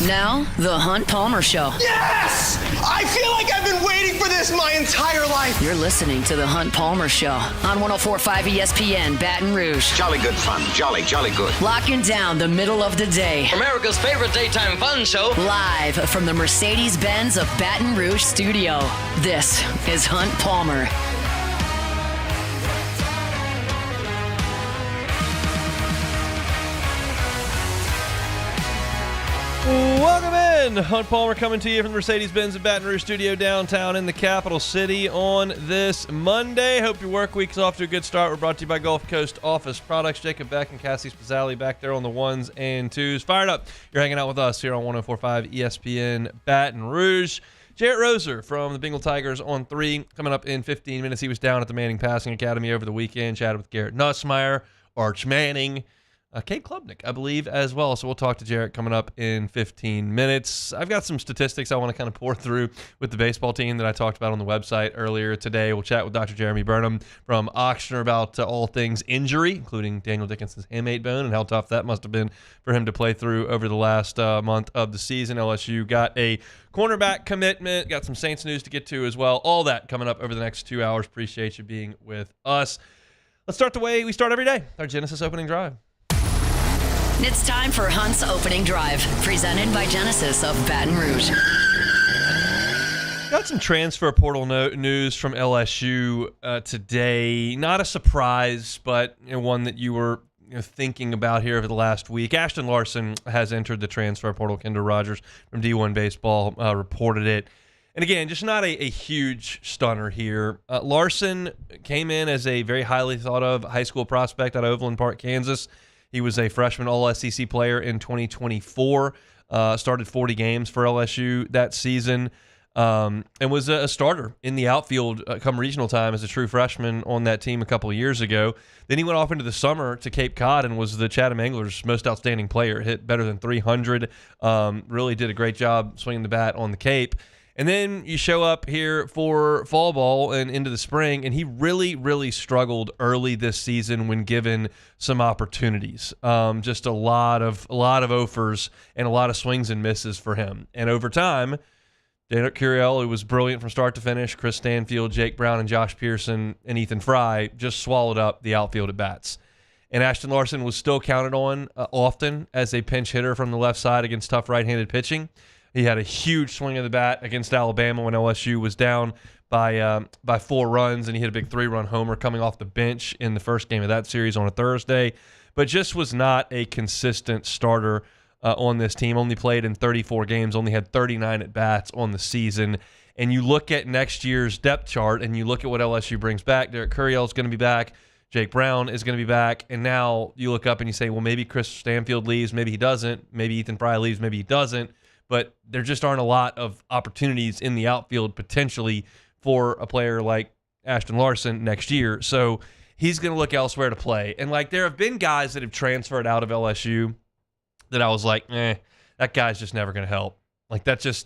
Now, The Hunt Palmer Show. Yes! I feel like I've been waiting for this my entire life. You're listening to The Hunt Palmer Show on 104.5 ESPN, Baton Rouge. Jolly good fun. Jolly good. Locking down the middle of the day. America's favorite daytime fun show. Live from the Mercedes-Benz of Baton Rouge studio. This is Hunt Palmer. Welcome in. Hunt Palmer coming to you from the Mercedes-Benz of Baton Rouge studio downtown in the capital city on this Monday. Hope your work week's off to a good start. We're brought to you by Gulf Coast Office Products. Jacob Beck and Cassie Spazzali back there on the ones and twos. Fired up. You're hanging out with us here on 104.5 ESPN Baton Rouge. Jarrett Roser from the Bengal Tigers on 3 coming up in 15 minutes. He was down at the Manning Passing Academy over the weekend. Chatted with Garrett Nussmeier, Arch Manning, Kate Klubnik, I believe, as well. So we'll talk to Jarrett coming up in 15 minutes. I've got some statistics I want to kind of pour through with the baseball team that I talked about on the website earlier today. We'll chat with Dr. Jeremy Burnham from Ochsner about all things injury, including Daniel Dickinson's hamate bone and how tough that must have been for him to play through over the last month of the season. LSU got a cornerback commitment, got some Saints news to get to as well. All that coming up over the next 2 hours. Appreciate you being with us. Let's start the way we start every day, our Genesis opening drive. It's time for Hunt's Opening Drive, presented by Genesis of Baton Rouge. Got some transfer portal news from LSU today. Not a surprise, but one that you were thinking about here over the last week. Ashton Larson has entered the transfer portal. Kendall Rogers from D1 Baseball reported it. And again, just not a huge stunner here. Larson came in as a very highly thought of high school prospect out of Overland Park, Kansas. He was a freshman All-SEC player in 2024, started 40 games for LSU that season, and was a starter in the outfield come regional time as a true freshman on that team a couple of years ago. Then he went off into the summer to Cape Cod and was the Chatham Anglers' most outstanding player, hit better than 300, really did a great job swinging the bat on the Cape. And then you show up here for fall ball and into the spring, and he really, really struggled early this season when given some opportunities. Just a lot of offers and a lot of swings and misses for him. And over time, Derek Curiel, who was brilliant from start to finish, Chris Stanfield, Jake Brown, and Josh Pearson, and Ethan Fry just swallowed up the outfield at bats. And Ashton Larson was still counted on often as a pinch hitter from the left side against tough right-handed pitching. He had a huge swing of the bat against Alabama when LSU was down by 4 runs, and he hit a big 3-run homer coming off the bench in the first game of that series on a Thursday, but just was not a consistent starter on this team. Only played in 34 games, only had 39 at-bats on the season. And you look at next year's depth chart, and you look at what LSU brings back. Derek Curiel is going to be back. Jake Brown is going to be back. And now you look up and you say, well, maybe Chris Stanfield leaves, maybe he doesn't. Maybe Ethan Fry leaves, maybe he doesn't. But there just aren't a lot of opportunities in the outfield potentially for a player like Ashton Larson next year. So he's going to look elsewhere to play. And, there have been guys that have transferred out of LSU that I was like, that guy's just never going to help.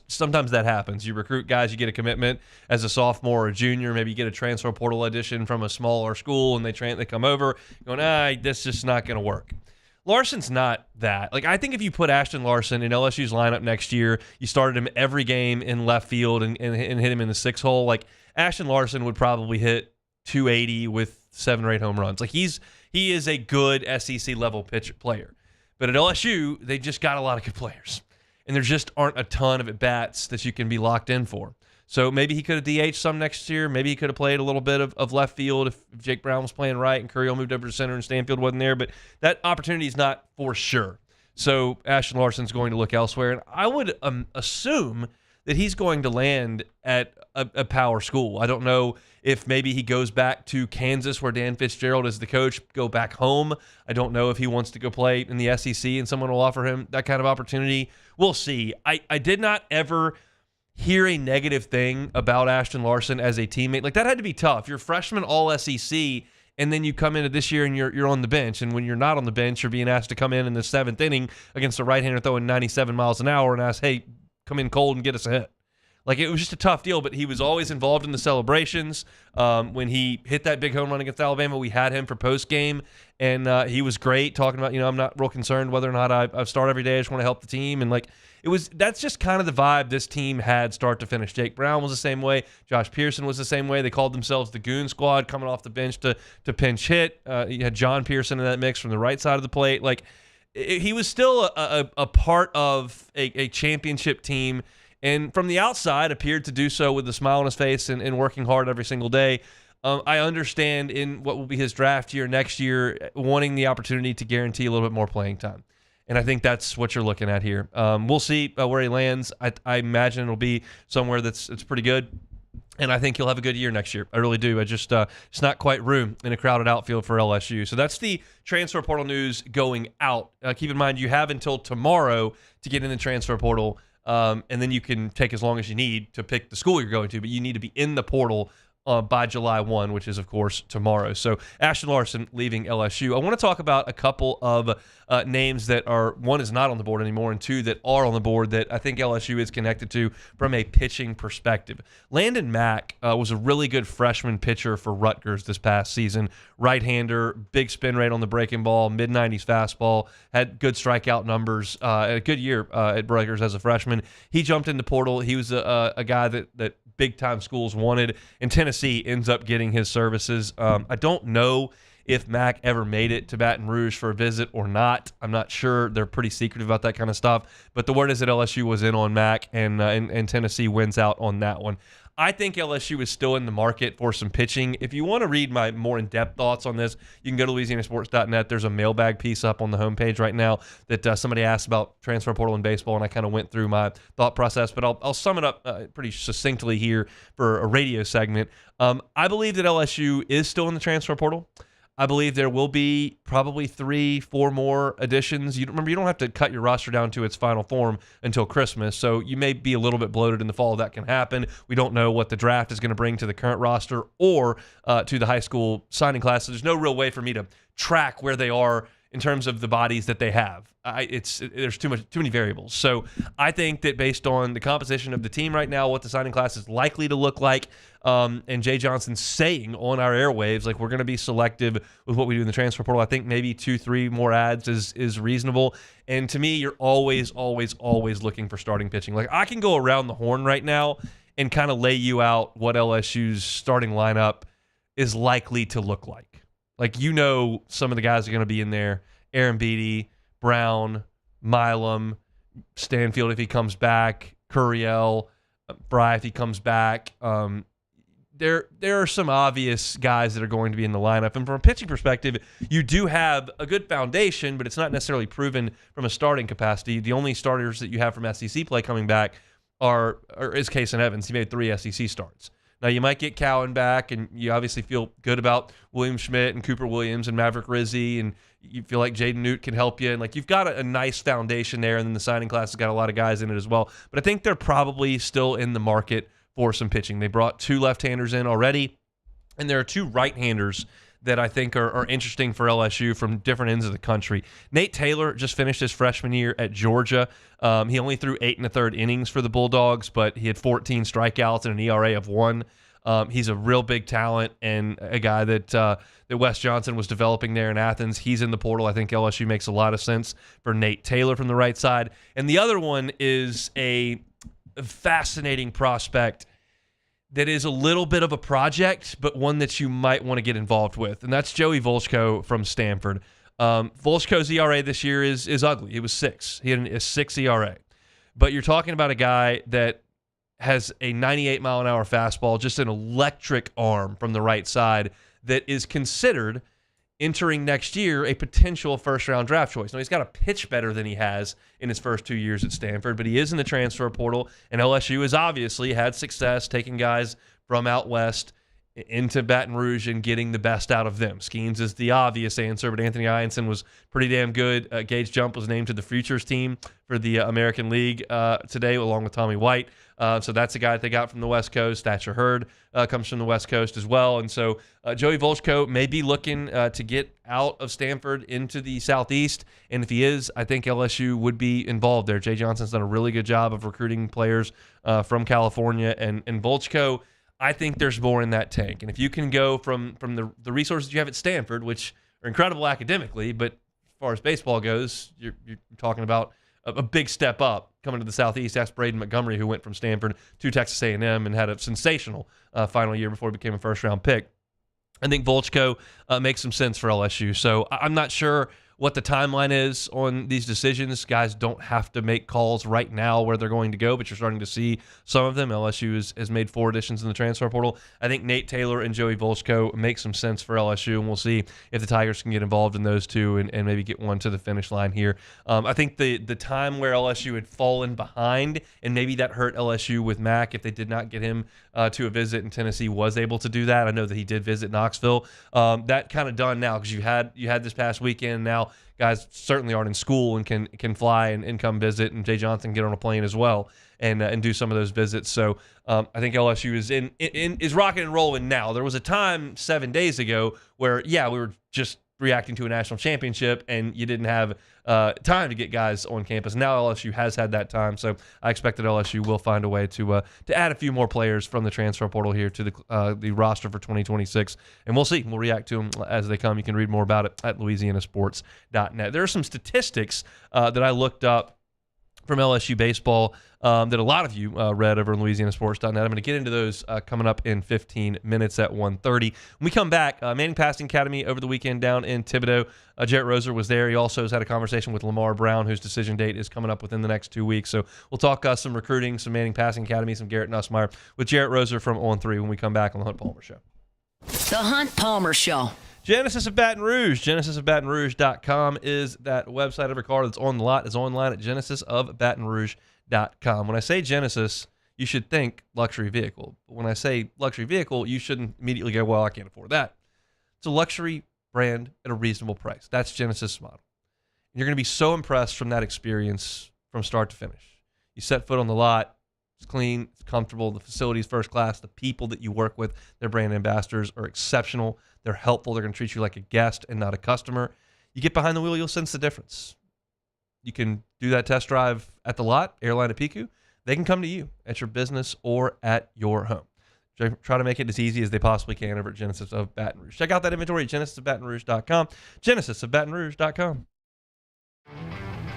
Sometimes that happens. You recruit guys, you get a commitment as a sophomore or a junior. Maybe you get a transfer portal audition from a smaller school, and they come over going, this is just not going to work. Larson's not that. I think if you put Ashton Larson in LSU's lineup next year, you started him every game in left field and hit him in the 6 hole, Ashton Larson would probably hit 280 with 7 or 8 home runs. He is a good SEC level player. But at LSU, they just got a lot of good players. And there just aren't a ton of at-bats that you can be locked in for. So maybe he could have DH'd some next year. Maybe he could have played a little bit of left field if Jake Brown was playing right and Curiel moved over to center and Stanfield wasn't there. But that opportunity is not for sure. So Ashton Larson's going to look elsewhere. And I would assume that he's going to land at a power school. I don't know if maybe he goes back to Kansas where Dan Fitzgerald is the coach, go back home. I don't know if he wants to go play in the SEC and someone will offer him that kind of opportunity. We'll see. I did not ever hear a negative thing about Ashton Larson as a teammate. That had to be tough. You're a freshman All-SEC, and then you come into this year and you're on the bench. And when you're not on the bench, you're being asked to come in the 7th inning against a right-hander throwing 97 miles an hour and ask, hey, come in cold and get us a hit. Like, it was just a tough deal, but he was always involved in the celebrations. When he hit that big home run against Alabama, we had him for post-game, and he was great talking about, I'm not real concerned whether or not I start every day. I just want to help the team. And, that's just kind of the vibe this team had start to finish. Jake Brown was the same way. Josh Pearson was the same way. They called themselves the Goon Squad, coming off the bench to pinch hit. You had John Pearson in that mix from the right side of the plate. He was still a part of a championship team, and from the outside appeared to do so with a smile on his face and working hard every single day. I understand in what will be his draft year next year, wanting the opportunity to guarantee a little bit more playing time. And I think that's what you're looking at here. We'll see where he lands. I imagine it'll be somewhere that's pretty good. And I think he'll have a good year next year. I really do. It's not quite room in a crowded outfield for LSU. So that's the transfer portal news going out. Keep in mind, you have until tomorrow to get in the transfer portal, and then you can take as long as you need to pick the school you're going to, but you need to be in the portal by July 1, which is, of course, tomorrow. So Ashton Larson leaving LSU. I want to talk about a couple of names that are, one is not on the board anymore, and two that are on the board that I think LSU is connected to from a pitching perspective. Landon Mack was a really good freshman pitcher for Rutgers this past season. Right-hander, big spin rate on the breaking ball, mid-90s fastball, had good strikeout numbers, a good year at Rutgers as a freshman. He jumped in the portal. He was a guy that big-time schools wanted, and Tennessee ends up getting his services. I don't know if Mack ever made it to Baton Rouge for a visit or not. I'm not sure. They're pretty secretive about that kind of stuff. But the word is that LSU was in on Mack, and Tennessee wins out on that one. I think LSU is still in the market for some pitching. If you want to read my more in-depth thoughts on this, you can go to LouisianaSports.net. There's a mailbag piece up on the homepage right now that somebody asked about transfer portal in baseball, and I kind of went through my thought process. But I'll sum it up pretty succinctly here for a radio segment. I believe that LSU is still in the transfer portal. I believe there will be probably 3-4 more additions. Remember, you don't have to cut your roster down to its final form until Christmas, so you may be a little bit bloated in the fall. That can happen. We don't know what the draft is going to bring to the current roster or to the high school signing class, so there's no real way for me to track where they are in terms of the bodies that they have. There's too many variables. So I think that based on the composition of the team right now, what the signing class is likely to look like, and Jay Johnson saying on our airwaves, we're going to be selective with what we do in the transfer portal. I think maybe 2-3 more ads is reasonable. And to me, you're always looking for starting pitching. I can go around the horn right now and kind of lay you out what LSU's starting lineup is likely to look like. Some of the guys are going to be in there: Aaron Beatty, Brown, Milam, Stanfield if he comes back, Curiel, Fry if he comes back. There are some obvious guys that are going to be in the lineup. And from a pitching perspective, you do have a good foundation, but it's not necessarily proven from a starting capacity. The only starters that you have from SEC play coming back is Case and Evans. He made 3 SEC starts. Now, you might get Cowan back, and you obviously feel good about William Schmidt and Cooper Williams and Maverick Rizzi, and you feel like Jaden Newt can help you. And you've got a nice foundation there, and then the signing class has got a lot of guys in it as well. But I think they're probably still in the market for some pitching. They brought 2 left-handers in already, and there are 2 right-handers that I think are interesting for LSU from different ends of the country. Nate Taylor just finished his freshman year at Georgia. He only threw 8 1/3 innings for the Bulldogs, but he had 14 strikeouts and an ERA of 1. He's a real big talent and a guy that Wes Johnson was developing there in Athens. He's in the portal. I think LSU makes a lot of sense for Nate Taylor from the right side. And the other one is a fascinating prospect that is a little bit of a project, but one that you might want to get involved with, and that's Joey Volchko from Stanford. Volchko's ERA this year is ugly. It was 6. He had a 6 ERA. But you're talking about a guy that has a 98-mile-an-hour fastball, just an electric arm from the right side that is considered, entering next year, a potential first-round draft choice. Now, he's got to pitch better than he has in his first 2 years at Stanford, but he is in the transfer portal, and LSU has obviously had success taking guys from out west into Baton Rouge and getting the best out of them. Skeens is the obvious answer, but Anthony Ianson was pretty damn good. Gage Jump was named to the Futures team for the American League today, along with Tommy White. So that's a guy that they got from the West Coast. Thatcher Hurd comes from the West Coast as well. And so Joey Volchko may be looking to get out of Stanford into the Southeast. And if he is, I think LSU would be involved there. Jay Johnson's done a really good job of recruiting players from California. And Volchko, I think there's more in that tank. And if you can go from the resources you have at Stanford, which are incredible academically, but as far as baseball goes, you're talking about a big step up coming to the Southeast. Ask Braden Montgomery, who went from Stanford to Texas A&M and had a sensational final year before he became a first-round pick. I think Volchko makes some sense for LSU. So I'm not sure what the timeline is on these decisions. Guys don't have to make calls right now where they're going to go, but you're starting to see some of them. LSU has made 4 additions in the transfer portal. I think Nate Taylor and Joey Volchko make some sense for LSU, and we'll see if the Tigers can get involved in those two and maybe get one to the finish line here. I think the time where LSU had fallen behind, and maybe that hurt LSU with Mack if they did not get him to a visit in Tennessee, was able to do that. I know that he did visit Knoxville. That kind of done now because you had this past weekend. Now guys certainly aren't in school and can fly and come visit, and Jay Johnson get on a plane as well and do some of those visits. So I think LSU is rocking and rolling now. There was a time 7 days ago where we were just reacting to a national championship and you didn't have time to get guys on campus. Now LSU has had that time, so I expect that LSU will find a way to add a few more players from the transfer portal here to the roster for 2026, and we'll see. We'll react to them as they come. You can read more about it at louisianasports.net. There are some statistics that I looked up from LSU baseball that a lot of you read over on louisianasports.net. I'm going to get into those coming up in 15 minutes at 1:30. When we come back, Manning Passing Academy over the weekend down in Thibodaux. Jarrett Roser was there. He also has had a conversation with Lamar Brown, whose decision date is coming up within the next 2 weeks. So we'll talk some recruiting, some Manning Passing Academy, some Garrett Nussmeier with Jarrett Roser from On 3 when we come back on the Hunt Palmer Show. The Hunt Palmer Show. Genesis of Baton Rouge. GenesisofBatonRouge.com is that website. Every car that's on the lot is online at GenesisofBatonRouge.com. When I say Genesis, you should think luxury vehicle. But when I say luxury vehicle, you shouldn't immediately go, well, I can't afford that. It's a luxury brand at a reasonable price. That's Genesis' model. And you're going to be so impressed from that experience from start to finish. You set foot on the lot. It's clean. It's comfortable. The facility's first class. The people that you work with, their brand ambassadors, are exceptional. They're helpful. They're going to treat you like a guest and not a customer. You get behind the wheel, you'll sense the difference. You can do that test drive at the lot, Airline at Piku. They can come to you at your business or at your home. Try to make it as easy as they possibly can over at Genesis of Baton Rouge. Check out that inventory at GenesisofBatonRouge.com. GenesisofBatonRouge.com.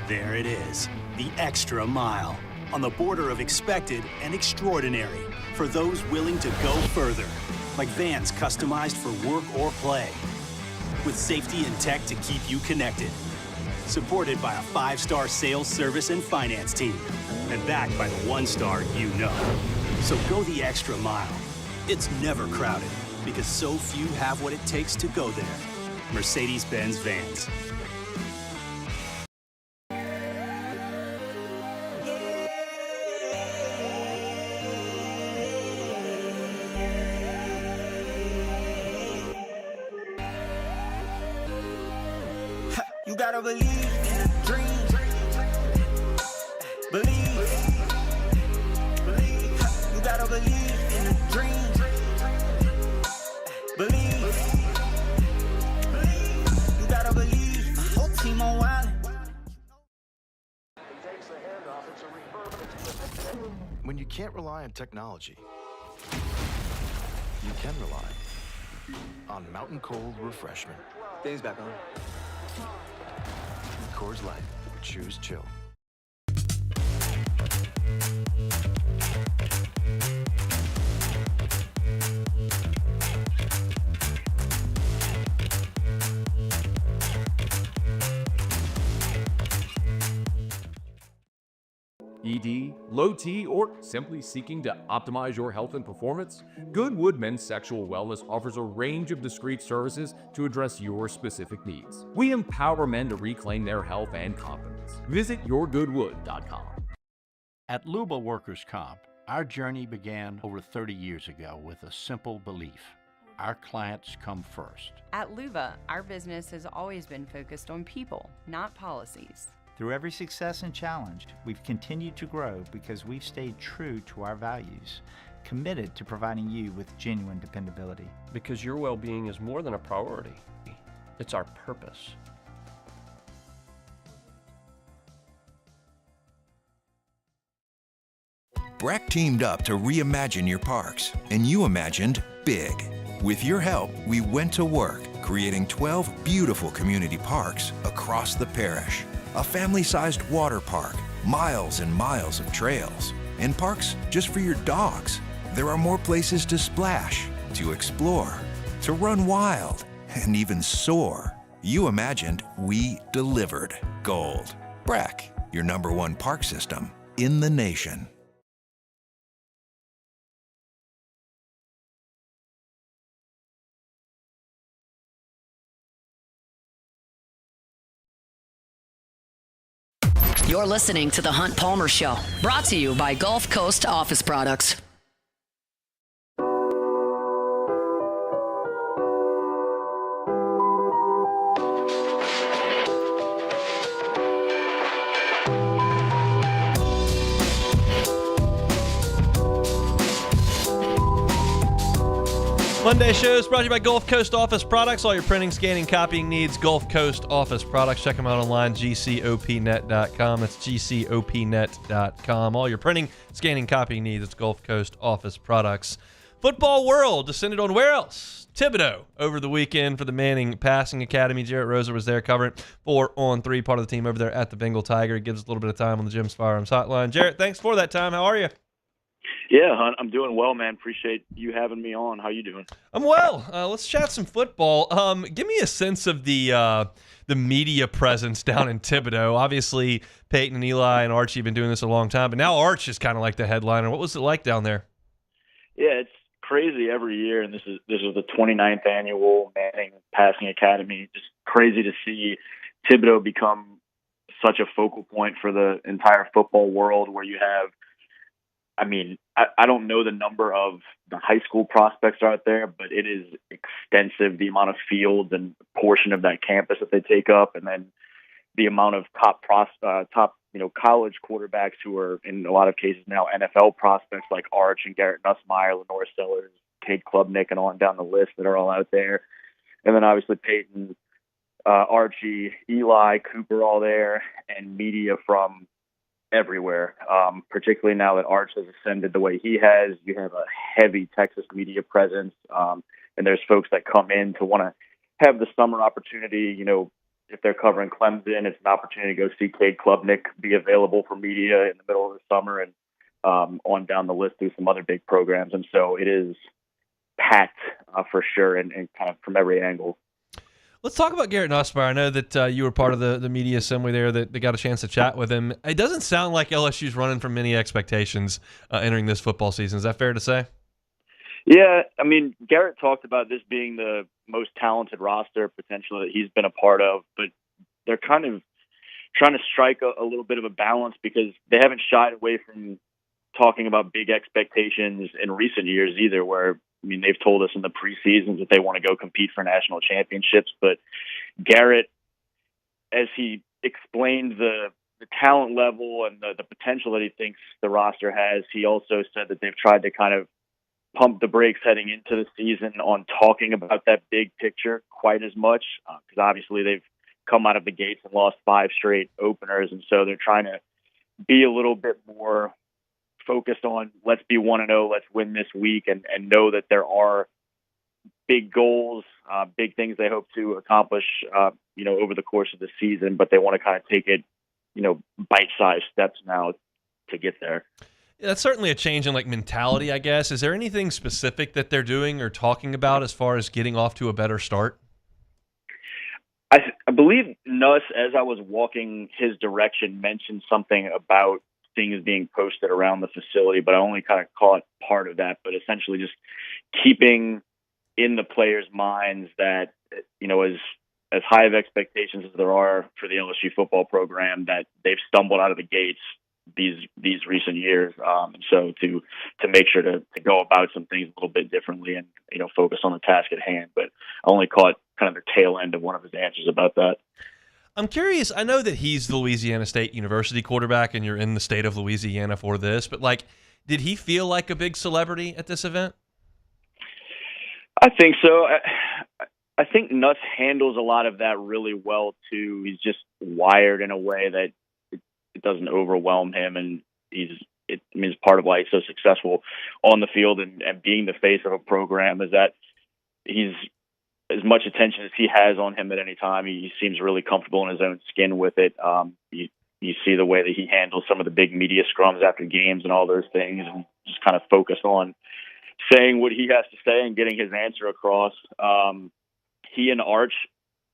There it is, the extra mile. On the border of expected and extraordinary for those willing to go further. Like vans customized for work or play. With safety and tech to keep you connected. Supported by a 5-star sales, service, and finance team. And backed by the 1-star you know. So go the extra mile. It's never crowded because so few have what it takes to go there. Mercedes-Benz Vans. You gotta believe in a dream. Believe. You gotta believe in a dream. Believe. You gotta believe. My whole team on wild. When you can't rely on technology, you can rely on Mountain Cold Refreshment. Dave's back on. Coors Light. Choose chill. ED, low T, or simply seeking to optimize your health and performance? Goodwood Men's Sexual Wellness offers a range of discreet services to address your specific needs. We empower men to reclaim their health and confidence. Visit yourgoodwood.com. At Luba Workers' Comp, our journey began over 30 years ago with a simple belief. our clients come first. At Luva, our business has always been focused on people, not policies. Through every success and challenge, we've continued to grow because we've stayed true to our values, committed to providing you with genuine dependability. Because your well-being is more than a priority. It's our purpose. Breck teamed up to reimagine your parks, and you imagined big. With your help, we went to work, creating 12 beautiful community parks across the parish. A family-sized water park, miles and miles of trails, and parks just for your dogs. There are more places to splash, to explore, to run wild, and even soar. You imagined, we delivered. Gold. Breck, your #1 park system in the nation. You're listening to The Hunt Palmer Show, brought to you by Gulf Coast Office Products. Monday shows brought to you by Gulf Coast Office Products. All your printing, scanning, copying needs, Gulf Coast Office Products. Check them out online, gcopnet.com. That's gcopnet.com. All your printing, scanning, copying needs, it's Gulf Coast Office Products. Football World descended on where else? Thibodeau over the weekend for the Manning Passing Academy. Jarrett Rosa was there covering 4-on-3, part of the team over there at the Bengal Tiger. He gives us a little bit of time on the Jim's Firearms Hotline. Jarrett, thanks for that time. How are you? Yeah, Hunt, I'm doing well, man. Appreciate you having me on. How you doing? I'm well. Let's chat some football. Give me a sense of the media presence down in Thibodeau. Obviously, Peyton and Eli and Archie have been doing this a long time, but now Arch is kind of like the headliner. What was it like down there? Yeah, it's crazy every year, and this is the 29th annual Manning Passing Academy. Just crazy to see Thibodeau become such a focal point for the entire football world, where you have, I mean, I don't know the number of the high school prospects out there, but it is extensive, the amount of fields and portion of that campus that they take up, and then the amount of top college quarterbacks who are in a lot of cases now NFL prospects like Arch and Garrett Nussmeier, Lenore Sellers, Cade Klubnik, and on down the list that are all out there. And then obviously Peyton, Archie, Eli, Cooper, all there, and media from everywhere, particularly now that Arch has ascended the way he has. You have a heavy Texas media presence, and there's folks that come in to want to have the summer opportunity. You know, if they're covering Clemson, it's an opportunity to go see Cade Klubnik be available for media in the middle of the summer, and on down the list through some other big programs. And so it is packed for sure, and kind of from every angle. Let's talk about Garrett Nussmeier. I know that you were part of the media assembly there that got a chance to chat with him. It doesn't sound like LSU's running from many expectations entering this football season. Is that fair to say? Yeah, I mean, Garrett talked about this being the most talented roster potentially that he's been a part of, but they're kind of trying to strike a little bit of a balance because they haven't shied away from talking about big expectations in recent years either, where, I mean, they've told us in the preseasons that they want to go compete for national championships. But Garrett, as he explained the talent level and the potential that he thinks the roster has, he also said that they've tried to kind of pump the brakes heading into the season on talking about that big picture quite as much, because obviously they've come out of the gates and lost 5 straight openers. And so they're trying to be a little bit more focused on, let's be 1-0, let's win this week, and know that there are big goals, big things they hope to accomplish, over the course of the season, but they want to kind of take it, bite-sized steps now to get there. Yeah, that's certainly a change in mentality, I guess. Is there anything specific that they're doing or talking about as far as getting off to a better start? I believe Nuss, as I was walking his direction, mentioned something about things being posted around the facility, but I only kind of caught part of that. But essentially just keeping in the players' minds that, as high of expectations as there are for the LSU football program, that they've stumbled out of the gates these recent years. And so to make sure to go about some things a little bit differently and, focus on the task at hand. But I only caught kind of the tail end of one of his answers about that. I'm curious. I know that he's the Louisiana State University quarterback, and you're in the state of Louisiana for this, but did he feel like a big celebrity at this event? I think so. I think Nuss handles a lot of that really well too. He's just wired in a way that it doesn't overwhelm him, and it's part of why he's so successful on the field and being the face of a program is that he's as much attention as he has on him at any time. He seems really comfortable in his own skin with it. You see the way that he handles some of the big media scrums after games and all those things, and just kind of focus on saying what he has to say and getting his answer across. He and Arch,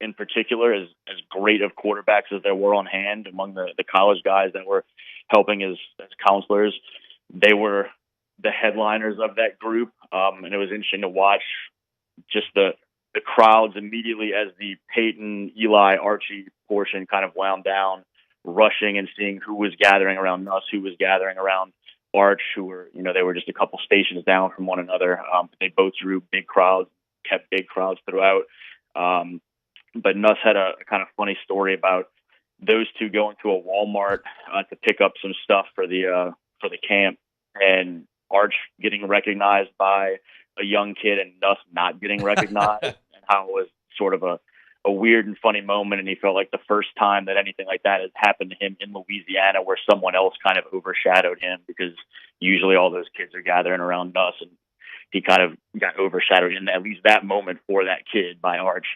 in particular, as great of quarterbacks as there were on hand among the college guys that were helping as counselors, they were the headliners of that group, and it was interesting to watch just the crowds immediately as the Peyton, Eli, Archie portion kind of wound down, rushing and seeing who was gathering around Nuss, who was gathering around Arch, who were, they were just a couple stations down from one another. They both drew big crowds, kept big crowds throughout. But Nuss had a kind of funny story about those two going to a Walmart to pick up some stuff for the camp, and Arch getting recognized by a young kid and Nuss not getting recognized, and how it was sort of a weird and funny moment, and he felt like the first time that anything like that has happened to him in Louisiana, where someone else kind of overshadowed him, because usually all those kids are gathering around Nuss, and he kind of got overshadowed in at least that moment for that kid by Arch.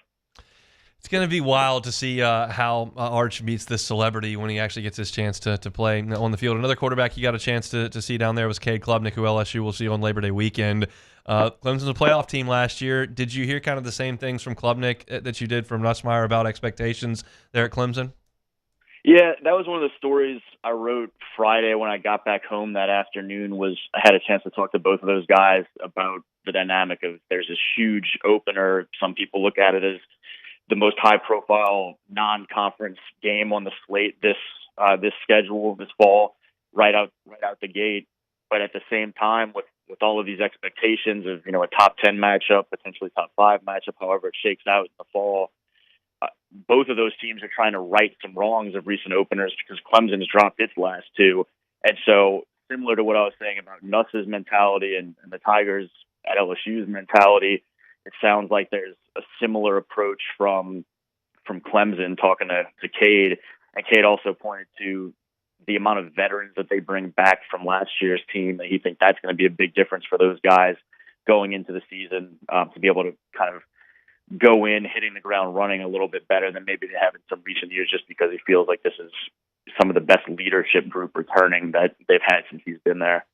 It's going to be wild to see how Arch meets this celebrity when he actually gets his chance to play on the field. Another quarterback he got a chance to see down there was Cade Klubnik, who LSU will see on Labor Day weekend. Clemson's a playoff team last year. Did you hear kind of the same things from Klubnik that you did from Nussmeier about expectations there at Clemson? Yeah, that was one of the stories I wrote Friday when I got back home that afternoon. I had a chance to talk to both of those guys about the dynamic of there's this huge opener. Some people look at it as the most high-profile non-conference game on the slate this schedule this fall, right out the gate. But at the same time, with all of these expectations of a top 10 matchup, potentially top 5 matchup, however it shakes out in the fall, both of those teams are trying to right some wrongs of recent openers, because Clemson's dropped its last two. And so, similar to what I was saying about Nuss's mentality and the Tigers at LSU's mentality, it sounds like there's a similar approach from Clemson, talking to Cade. And Cade also pointed to the amount of veterans that they bring back from last year's team, that he thinks that's going to be a big difference for those guys going into the season, to be able to kind of go in hitting the ground running a little bit better than maybe they have in some recent years, just because he feels like this is some of the best leadership group returning that they've had since he's been there.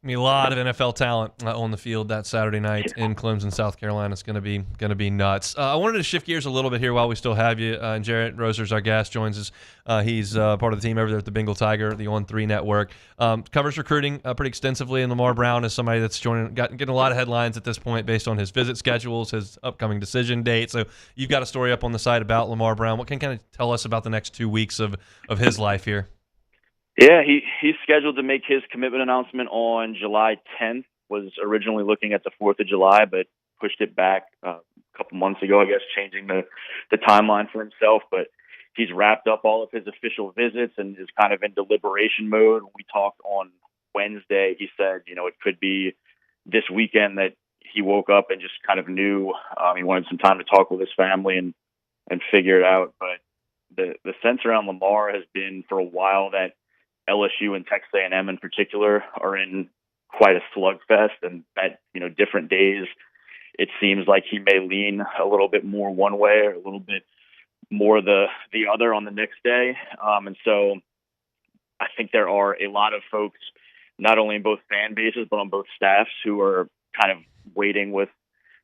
A lot of NFL talent on the field that Saturday night in Clemson, South Carolina. It's going to be nuts. I wanted to shift gears a little bit here while we still have you. Jarrett Roser's our guest, joins us. He's part of the team over there at the Bengal Tiger, the On3 network. Covers recruiting pretty extensively, and Lamar Brown is somebody that's getting a lot of headlines at this point based on his visit schedules, his upcoming decision date. So you've got a story up on the site about Lamar Brown. What can kind of tell us about the next 2 weeks of his life here? Yeah, he's scheduled to make his commitment announcement on July 10th. Was originally looking at the 4th of July, but pushed it back a couple months ago, I guess, changing the timeline for himself. But he's wrapped up all of his official visits and is kind of in deliberation mode. When we talked on Wednesday, he said, it could be this weekend that he woke up and just kind of knew he wanted some time to talk with his family and figure it out. But the sense around Lamar has been for a while that LSU and Texas A&M in particular are in quite a slugfest, and that, different days, it seems like he may lean a little bit more one way or a little bit more the other on the next day. And so I think there are a lot of folks, not only in both fan bases, but on both staffs, who are kind of waiting with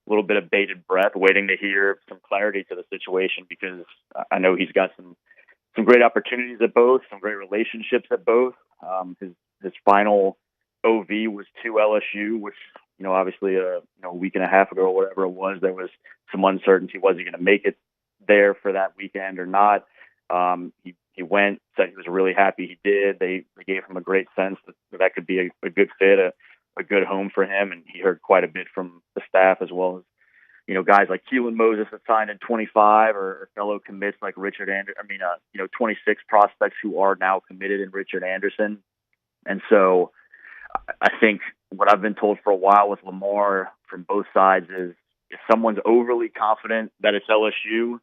a little bit of bated breath, waiting to hear some clarity to the situation, because I know he's got some great opportunities at both, some great relationships at both. His final OV was to LSU, which, obviously a week and a half ago or whatever it was, there was some uncertainty. Was he going to make it there for that weekend or not? He He went, said he was really happy he did. They gave him a great sense that could be a good fit, a good home for him. And he heard quite a bit from the staff, as well as, guys like Keelan Moses that signed in 25 or fellow commits like Richard Anderson. 26 prospects who are now committed in Richard Anderson. And so I think what I've been told for a while with Lamar from both sides is if someone's overly confident that it's LSU,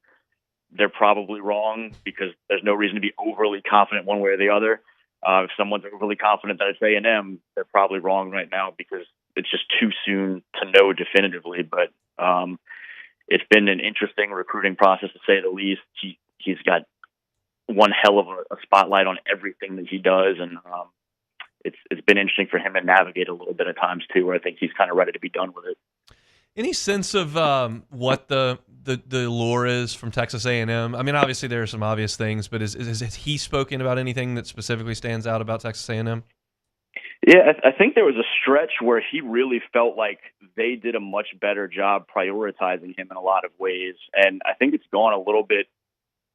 they're probably wrong, because there's no reason to be overly confident one way or the other. If someone's overly confident that it's A&M, they're probably wrong right now, because it's just too soon to know definitively. But it's been an interesting recruiting process, to say the least. He's got one hell of a spotlight on everything that he does, and it's been interesting for him to navigate a little bit at times too, where I think he's kind of ready to be done with it. Any sense of what the lure is from Texas A&M? I mean, obviously there are some obvious things, but has he spoken about anything that specifically stands out about Texas A&M? Yeah, I think there was a stretch where he really felt like they did a much better job prioritizing him in a lot of ways, and I think it's gone a little bit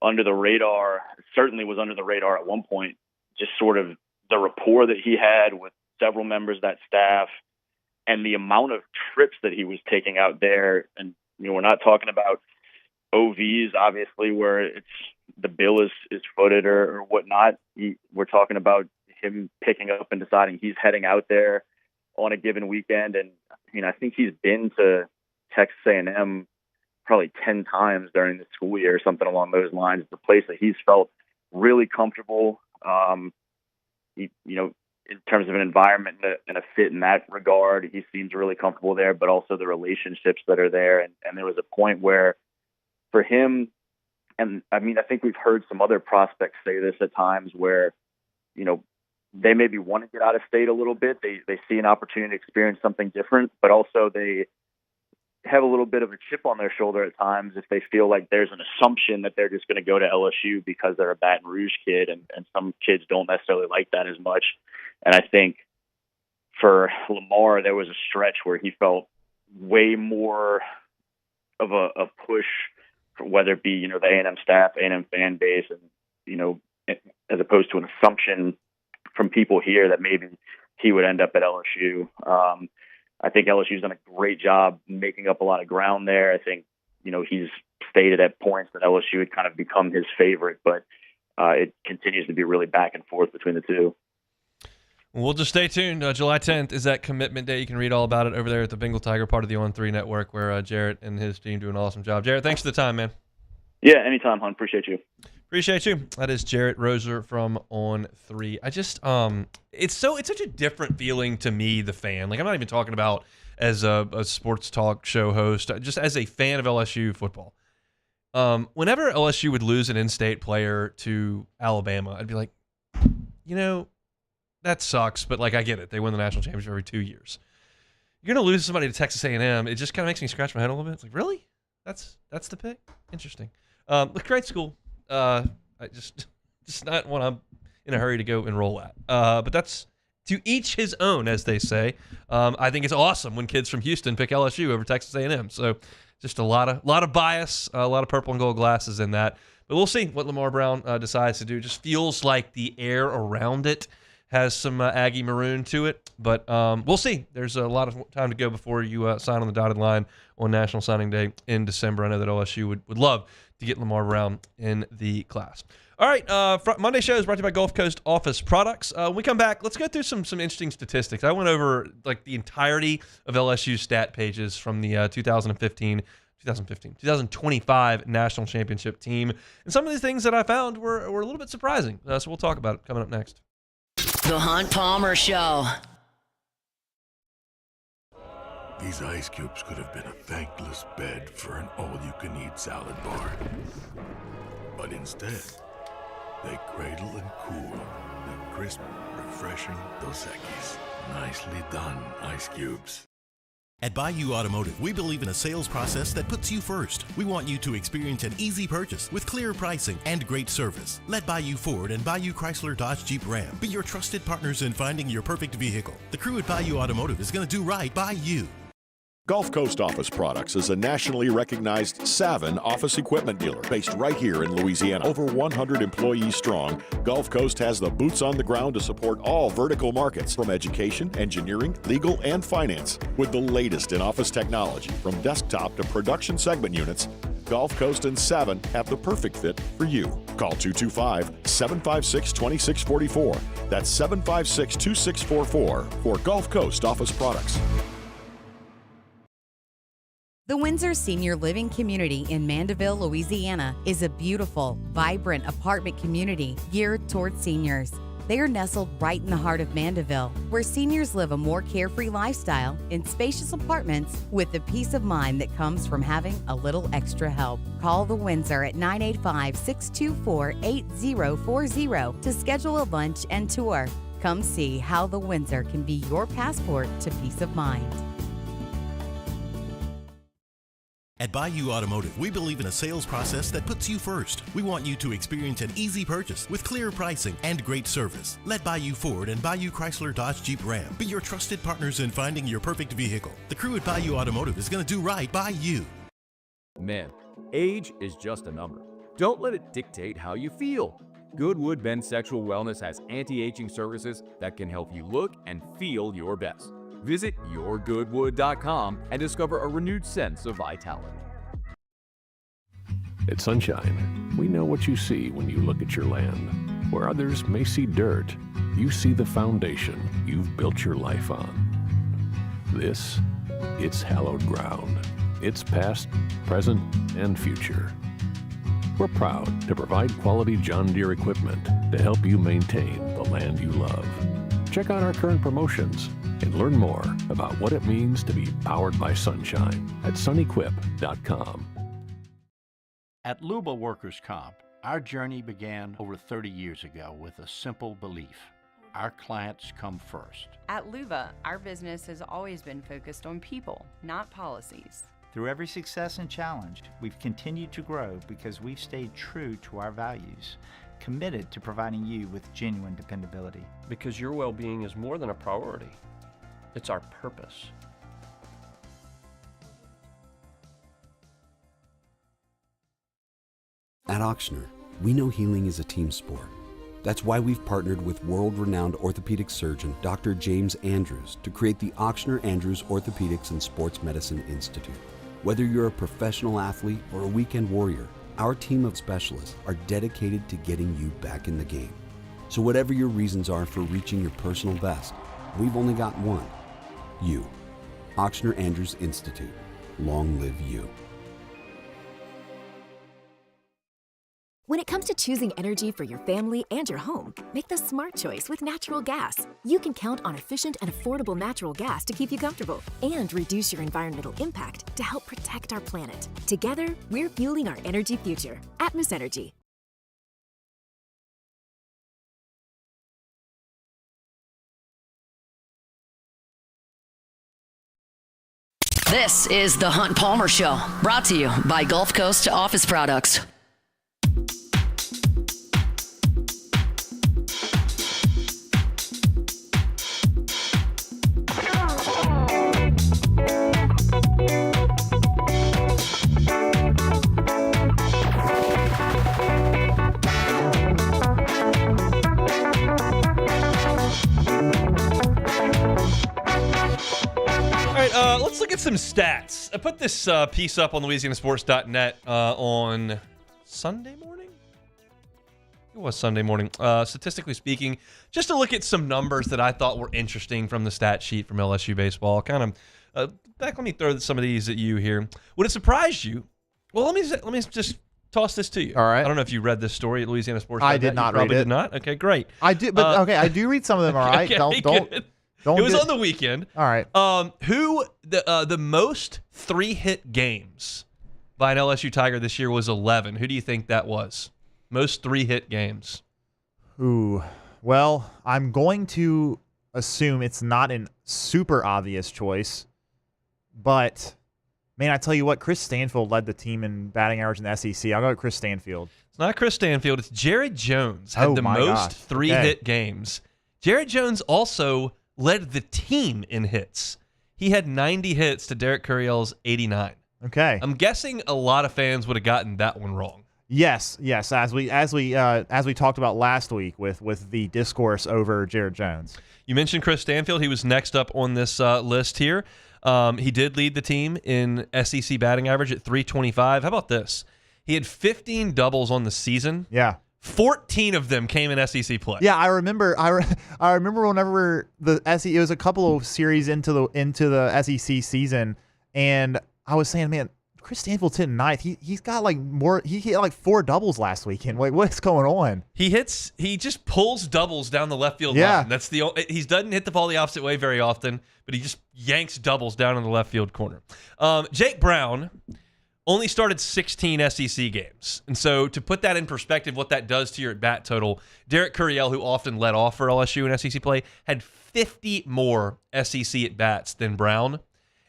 under the radar. It certainly was under the radar at one point, just sort of the rapport that he had with several members of that staff, and the amount of trips that he was taking out there. And, we're not talking about OVs, obviously, where it's the bill is footed or whatnot. We're talking about him picking up and deciding he's heading out there on a given weekend. And, I think he's been to Texas A&M probably 10 times during the school year or something along those lines. It's a place that he's felt really comfortable. In terms of an environment and a fit in that regard, he seems really comfortable there, but also the relationships that are there. And there was a point where for him, and I think we've heard some other prospects say this at times, where, they maybe want to get out of state a little bit. They see an opportunity to experience something different, but also they have a little bit of a chip on their shoulder at times if they feel like there's an assumption that they're just going to go to LSU because they're a Baton Rouge kid, and some kids don't necessarily like that as much. And I think for Lamar, there was a stretch where he felt way more of a push, whether it be, the A&M staff, A&M fan base, and, as opposed to an assumption from people here that maybe he would end up at LSU. I think LSU's done a great job making up a lot of ground there. I think, he's stated at points that LSU had kind of become his favorite, but it continues to be really back and forth between the two. We'll just stay tuned. July 10th is that commitment day. You can read all about it over there at the Bengal Tiger, part of the On3 network, where Jarrett and his team do an awesome job. Jarrett, thanks for the time, man. Yeah, anytime, hon. Appreciate you. Appreciate you. That is Jarrett Roser from On3. I just, it's such a different feeling to me, the fan. Like, I'm not even talking about as a sports talk show host, just as a fan of LSU football. Whenever LSU would lose an in-state player to Alabama, I'd be like, that sucks, but I get it. They win the national championship every 2 years. You're gonna lose somebody to Texas A&M. It just kind of makes me scratch my head a little bit. It's like, really? That's the pick? Interesting. Look, great school. I just not one I'm in a hurry to go enroll at. But that's to each his own, as they say. I think it's awesome when kids from Houston pick LSU over Texas A&M. So just a lot of bias, a lot of purple and gold glasses in that. But we'll see what Lamar Brown decides to do. Just feels like the air around it has some Aggie maroon to it, but we'll see. There's a lot of time to go before you sign on the dotted line on National Signing Day in December. I know that LSU would love to get Lamar Brown in the class. All right, Monday show is brought to you by Gulf Coast Office Products. When we come back, let's go through some interesting statistics. I went over the entirety of LSU's stat pages from the 2025 National Championship team, and some of these things that I found were a little bit surprising. So we'll talk about it coming up next. The Hunt Palmer Show. These ice cubes could have been a thankless bed for an all-you-can-eat salad bar. But instead, they cradle and cool the crisp, refreshing Dos Equis. Nicely done, ice cubes. At Bayou Automotive, we believe in a sales process that puts you first. We want you to experience an easy purchase with clear pricing and great service. Let Bayou Ford and Bayou Chrysler Dodge Jeep Ram be your trusted partners in finding your perfect vehicle. The crew at Bayou Automotive is going to do right by you. Gulf Coast Office Products is a nationally recognized Savin office equipment dealer based right here in Louisiana. Over 100 employees strong, Gulf Coast has the boots on the ground to support all vertical markets, from education, engineering, legal, and finance. With the latest in office technology, from desktop to production segment units, Gulf Coast and Savin have the perfect fit for you. Call 225-756-2644. That's 756-2644 for Gulf Coast Office Products. The Windsor Senior Living Community in Mandeville, Louisiana is a beautiful, vibrant apartment community geared toward seniors. They are nestled right in the heart of Mandeville, where seniors live a more carefree lifestyle in spacious apartments with the peace of mind that comes from having a little extra help. Call the Windsor at 985-624-8040 to schedule a lunch and tour. Come see how the Windsor can be your passport to peace of mind. At Bayou Automotive, we believe in a sales process that puts you first. We want you to experience an easy purchase with clear pricing and great service. Let Bayou Ford and Bayou Chrysler Dodge Jeep Ram be your trusted partners in finding your perfect vehicle. The crew at Bayou Automotive is going to do right by you. Men, age is just a number. Don't let it dictate how you feel. Goodwood Men's Sexual Wellness has anti-aging services that can help you look and feel your best. Visit yourgoodwood.com and discover a renewed sense of vitality. At Sunshine, we know what you see when you look at your land. Where others may see dirt, you see the foundation you've built your life on. This, it's hallowed ground. It's past, present, and future. We're proud to provide quality John Deere equipment to help you maintain the land you love. Check out our current promotions and learn more about what it means to be powered by sunshine at sunequip.com. At Luba Workers' Comp, our journey began over 30 years ago with a simple belief: our clients come first. At Luba, our business has always been focused on people, not policies. Through every success and challenge, we've continued to grow because we've stayed true to our values, committed to providing you with genuine dependability. Because your well-being is more than a priority. It's our purpose. At Auctioner, we know healing is a team sport. That's why we've partnered with world-renowned orthopedic surgeon Dr. James Andrews to create the Auctioner Andrews Orthopedics and Sports Medicine Institute. Whether you're a professional athlete or a weekend warrior, our team of specialists are dedicated to getting you back in the game. So whatever your reasons are for reaching your personal best, we've only got one: you. Auctioner Andrews Institute. Long live you. When it comes to choosing energy for your family and your home, make the smart choice with natural gas. You can count on efficient and affordable natural gas to keep you comfortable and reduce your environmental impact to help protect our planet. Together, we're fueling our energy future. Atmos Energy. This is the Hunt Palmer Show, brought to you by Gulf Coast Office Products. Let's look at some stats. I put this piece up on LouisianaSports.net on Sunday morning. It was Sunday morning. Statistically speaking, just to look at some numbers that I thought were interesting from the stat sheet from LSU baseball. Let me throw some of these at you here. Would it surprise you? Well, let me just toss this to you. All right. I don't know if you read this story at LouisianaSports.net. I did not read it. Probably did not. Okay, great. I do, but okay, I do read some of them. All right. Okay, Don't it was on the weekend. All right. Who the most 3-hit games by an LSU Tiger this year was 11. Who do you think that was? Most 3-hit games. Ooh. Well, I'm going to assume it's not a super obvious choice, but man, I tell you what, Chris Stanfield led the team in batting average in the SEC. I'll go with Chris Stanfield. It's not Chris Stanfield. It's Jarrett Jones had the most 3-hit games. Jarrett Jones also led the team in hits. He had 90 hits to Derek Curiel's 89. Okay. I'm guessing a lot of fans would have gotten that one wrong. Yes. As we talked about last week with the discourse over Jarrett Jones. You mentioned Chris Stanfield. He was next up on this list here. He did lead the team in SEC batting average at .325. How about this? He had 15 doubles on the season. Yeah. 14 of them came in SEC play. Yeah, I remember. I remember whenever the SEC, it was a couple of series into the SEC season, and I was saying, man, Chris Stanfield's hitting ninth. He's got like more. He hit like 4 doubles last weekend. Like, what's going on? He just pulls doubles down the left field line. That's he doesn't hit the ball the opposite way very often, but he just yanks doubles down in the left field corner. Jake Brown only started 16 SEC games. And so to put that in perspective, what that does to your at-bat total, Derek Curiel, who often led off for LSU in SEC play, had 50 more SEC at-bats than Brown.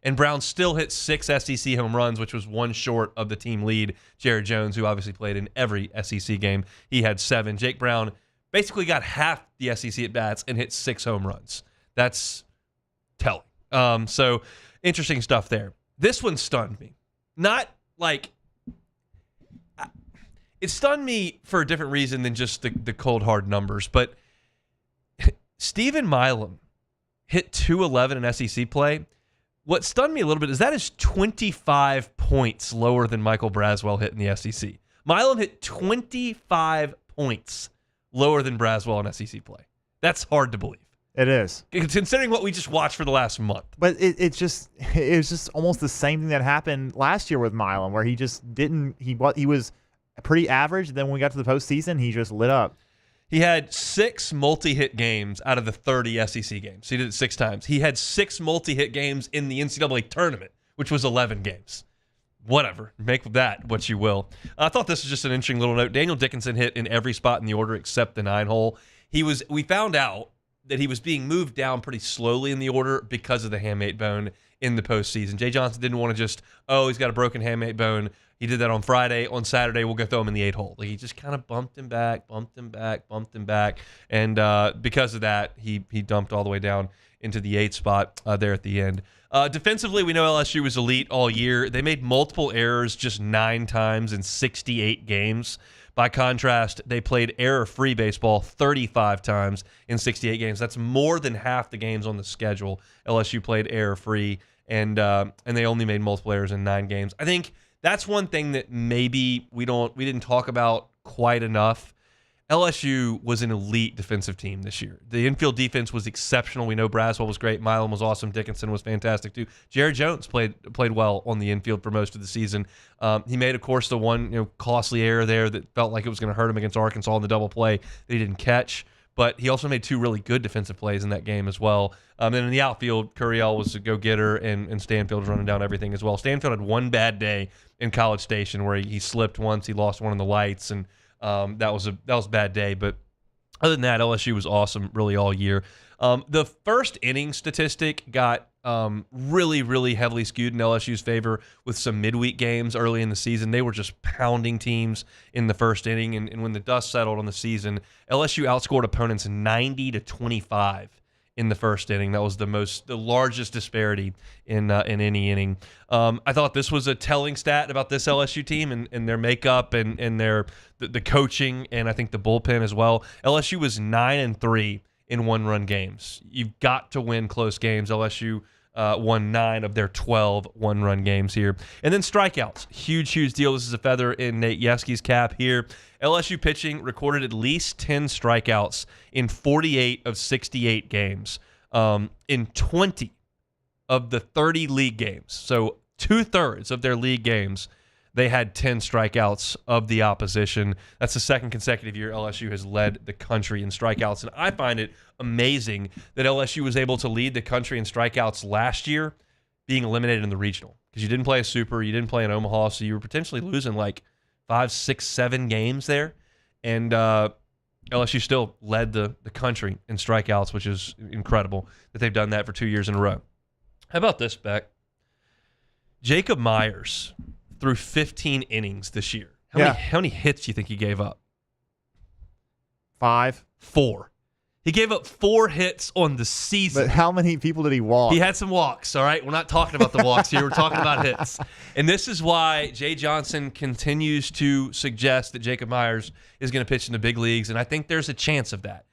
And Brown still hit 6 SEC home runs, which was 1 short of the team lead, Jarrett Jones, who obviously played in every SEC game. He had 7. Jake Brown basically got half the SEC at-bats and hit 6 home runs. That's telling. So interesting stuff there. This one stunned me. Not like, it stunned me for a different reason than just the cold hard numbers, but Stephen Milam hit .211 in SEC play. What stunned me a little bit is that is 25 points lower than Michael Braswell hit in the SEC. Milam hit 25 points lower than Braswell in SEC play. That's hard to believe. It is. Considering what we just watched for the last month. But it was just almost the same thing that happened last year with Milam, where he just didn't. He was pretty average. Then when we got to the postseason, he just lit up. He had 6 multi-hit games out of the 30 SEC games. He did it 6 times. He had 6 multi-hit games in the NCAA tournament, which was 11 games. Whatever. Make that what you will. I thought this was just an interesting little note. Daniel Dickinson hit in every spot in the order except the 9-hole. We found out that he was being moved down pretty slowly in the order because of the hamate bone in the postseason. Jay Johnson didn't want to just, he's got a broken hamate bone. He did that on Friday. On Saturday, we'll go throw him in the 8-hole. Like, he just kind of bumped him back. And because of that, he dumped all the way down into the 8th spot there at the end. Defensively, we know LSU was elite all year. They made multiple errors just 9 times in 68 games. By contrast, they played error-free baseball 35 times in 68 games. That's more than half the games on the schedule. LSU played error-free, and they only made multiple errors in 9 games. I think that's one thing that maybe we didn't talk about quite enough. LSU was an elite defensive team this year. The infield defense was exceptional. We know Braswell was great. Milam was awesome. Dickinson was fantastic too. Jarrett Jones played well on the infield for most of the season. He made, of course, the one costly error there that felt like it was going to hurt him against Arkansas in the double play that he didn't catch. But he also made 2 really good defensive plays in that game as well. And in the outfield, Curiel was a go-getter, and Stanfield was running down everything as well. Stanfield had one bad day in College Station where he slipped once. He lost one in the lights, and that was a bad day. But other than that, LSU was awesome really all year. The first inning statistic got really, really heavily skewed in LSU's favor with some midweek games early in the season. They were just pounding teams in the first inning, and when the dust settled on the season, LSU outscored opponents 90-25 in the first inning. That was the largest disparity in any inning. I thought this was a telling stat about this LSU team and their makeup and the coaching, and I think the bullpen as well. LSU was 9-3 in 1-run games. You've got to win close games. LSU won 9 of their 12 one-run games here. And then strikeouts. Huge deal. This is a feather in Nate Yeske's cap here. LSU pitching recorded at least 10 strikeouts in 48 of 68 games. In 20 of the 30 league games, so 2/3 of their league games, they had 10 strikeouts of the opposition. That's the second consecutive year LSU has led the country in strikeouts. And I find it amazing that LSU was able to lead the country in strikeouts last year, being eliminated in the regional. Because you didn't play a super, you didn't play in Omaha, so you were potentially losing like 5, 6, 7 games there. And LSU still led the country in strikeouts, which is incredible that they've done that for 2 years in a row. How about this, Beck? Jacob Myers threw 15 innings this year. How many hits do you think he gave up? 5. 4. He gave up 4 hits on the season. But how many people did he walk? He had some walks, all right? We're not talking about the walks here. We're talking about hits. And this is why Jay Johnson continues to suggest that Jacob Myers is going to pitch in the big leagues, and I think there's a chance of that.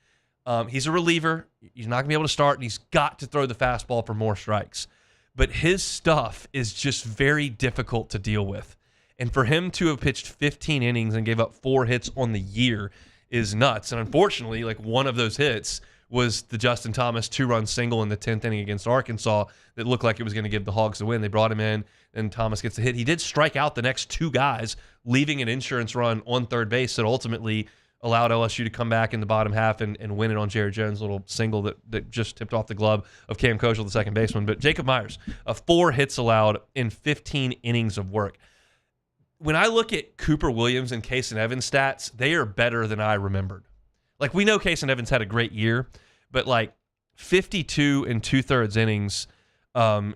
He's a reliever. He's not going to be able to start, and he's got to throw the fastball for more strikes. But his stuff is just very difficult to deal with. And for him to have pitched 15 innings and gave up 4 hits on the year is nuts. And unfortunately, like, one of those hits was the Justin Thomas 2-run single in the 10th inning against Arkansas that looked like it was going to give the Hogs the win. They brought him in, and Thomas gets the hit. He did strike out the next 2 guys, leaving an insurance run on third base that ultimately allowed LSU to come back in the bottom half and win it on Jarrett Jones' little single that just tipped off the glove of Cam Koshel, the second baseman. But Jacob Myers, 4 hits allowed in 15 innings of work. When I look at Cooper Williams and Kason Evans' stats, they are better than I remembered. Like, we know Kason Evans had a great year, but like 52 and 2/3 innings, and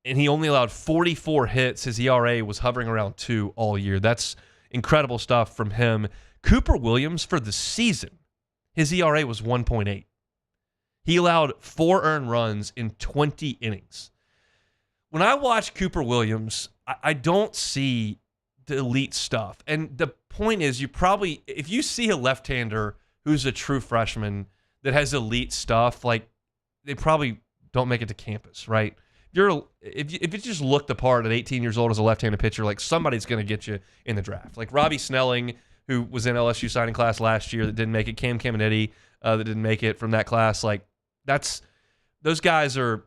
he only allowed 44 hits. His ERA was hovering around 2 all year. That's incredible stuff from him. Cooper Williams, for the season, his ERA was 1.8. He allowed 4 earned runs in 20 innings. When I watch Cooper Williams, I don't see the elite stuff. And the point is, if you see a left-hander who's a true freshman that has elite stuff, like, they probably don't make it to campus, right? If you just look the part at 18 years old as a left-handed pitcher, like, somebody's going to get you in the draft. Like Robbie Snelling, who was in LSU signing class last year that didn't make it, Cam Caminetti that didn't make it from that class. Like, those guys are,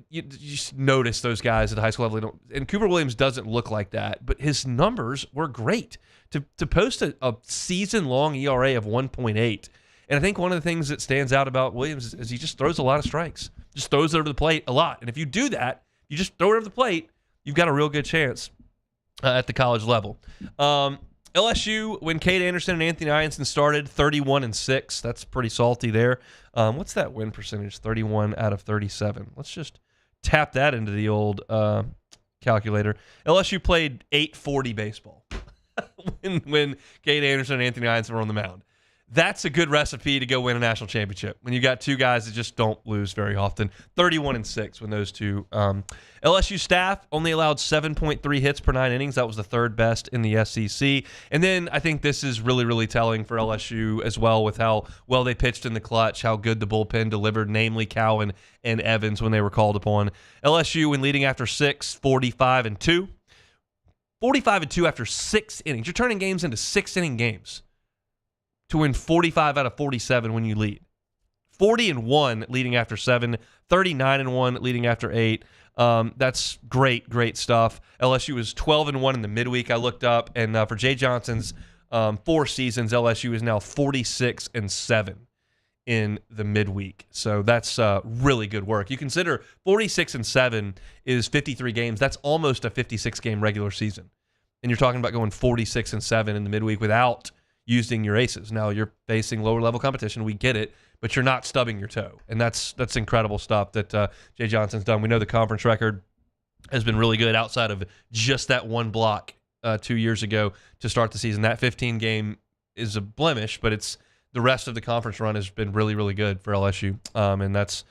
you just notice those guys at the high school level. And Cooper Williams doesn't look like that, but his numbers were great. To post a season-long ERA of 1.8, and I think one of the things that stands out about Williams is he just throws a lot of strikes, just throws it over the plate a lot. And if you do that, you just throw it over the plate, you've got a real good chance at the college level. LSU, when Cade Anderson and Anthony Ianson started, 31-6. That's pretty salty there. What's that win percentage? 31 out of 37. Let's just tap that into the old calculator. LSU played 840 baseball when Cade Anderson and Anthony Ianson were on the mound. That's a good recipe to go win a national championship when you got 2 guys that just don't lose very often. 31-6 when those two. LSU staff only allowed 7.3 hits per 9 innings. That was the 3rd best in the SEC. And then I think this is really, really telling for LSU as well, with how well they pitched in the clutch, how good the bullpen delivered, namely Cowan and Evans when they were called upon. LSU, when leading after 6, 45-2. 45-2 after 6 innings. You're turning games into 6-inning games to win 45 out of 47 when you lead. 40-1 leading after 7, 39-1 leading after 8. That's great stuff. LSU was 12-1 in the midweek, I looked up, and for Jay Johnson's 4 seasons, LSU is now 46-7 in the midweek. So that's really good work. You consider 46-7 is 53 games. That's almost a 56-game regular season. And you're talking about going 46-7 in the midweek without using your aces. Now, you're facing lower-level competition. We get it, but you're not stubbing your toe. And that's incredible stuff that Jay Johnson's done. We know the conference record has been really good outside of just that one block 2 years ago to start the season. That 15-game is a blemish, but it's the rest of the conference run has been really, really good for LSU. And that's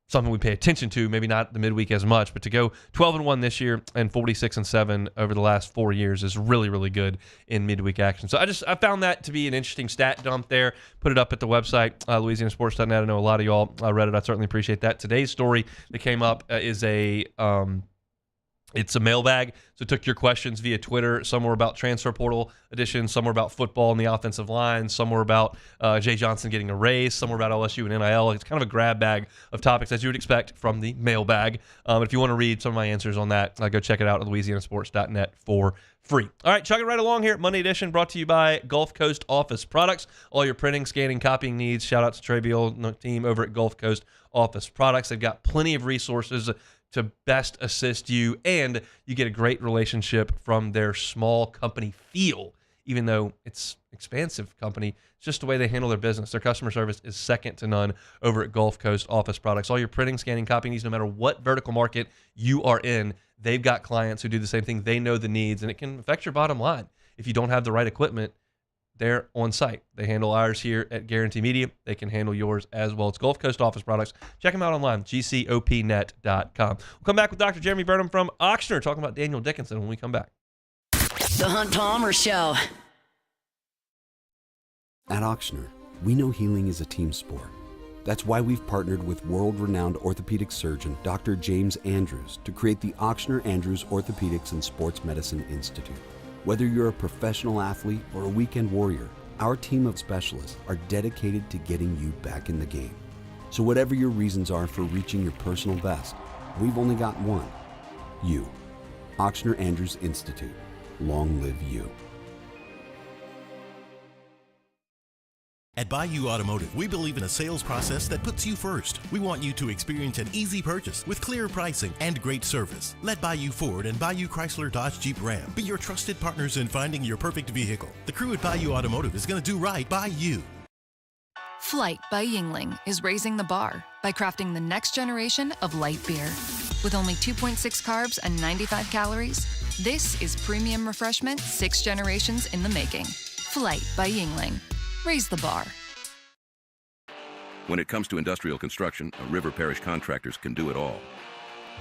something we pay attention to, maybe not the midweek as much, but to go 12-1 this year and 46-7 over the last 4 years is really, really good in midweek action. So I found that to be an interesting stat dump there. Put it up at the website, LouisianaSports.net. I know a lot of y'all read it. I certainly appreciate that. Today's story that came up is it's a mailbag, so took your questions via Twitter. Some were about transfer portal edition, some were about football and the offensive line, some were about Jay Johnson getting a raise, some were about LSU and NIL. It's kind of a grab bag of topics, as you would expect from the mailbag. If you want to read some of my answers on that, go check it out at LouisianaSports.net for free. All right, chugging right along here. Monday edition brought to you by Gulf Coast Office Products. All your printing, scanning, copying needs. Shout out to Trey Beal and the team over at Gulf Coast Office Products. They've got plenty of resources to best assist you, and you get a great relationship from their small company feel, even though it's expansive company. It's just the way they handle their business. Their customer service is second to none over at Gulf Coast Office Products. All your printing, scanning, copying needs, no matter what vertical market you are in, they've got clients who do the same thing. They know the needs, and it can affect your bottom line. If you don't have the right equipment, they're on site. They handle ours here at Guarantee Media. They can handle yours as well. It's Gulf Coast Office Products. Check them out online, gcopnet.com. We'll come back with Dr. Jeremy Burnham from Ochsner talking about Daniel Dickinson when we come back. The Hunt Palmer Show. At Ochsner, we know healing is a team sport. That's why we've partnered with world-renowned orthopedic surgeon Dr. James Andrews to create the Ochsner Andrews Orthopedics and Sports Medicine Institute. Whether you're a professional athlete or a weekend warrior, our team of specialists are dedicated to getting you back in the game. So whatever your reasons are for reaching your personal best, we've only got one: you. Ochsner Andrews Institute. Long live you. At Bayou Automotive, we believe in a sales process that puts you first. We want you to experience an easy purchase with clear pricing and great service. Let Bayou Ford and Bayou Chrysler Dodge Jeep Ram be your trusted partners in finding your perfect vehicle. The crew at Bayou Automotive is going to do right by you. Flight by Yingling is raising the bar by crafting the next generation of light beer. With only 2.6 carbs and 95 calories, this is premium refreshment 6 generations in the making. Flight by Yingling. Raise the bar. When it comes to industrial construction, River Parish Contractors can do it all.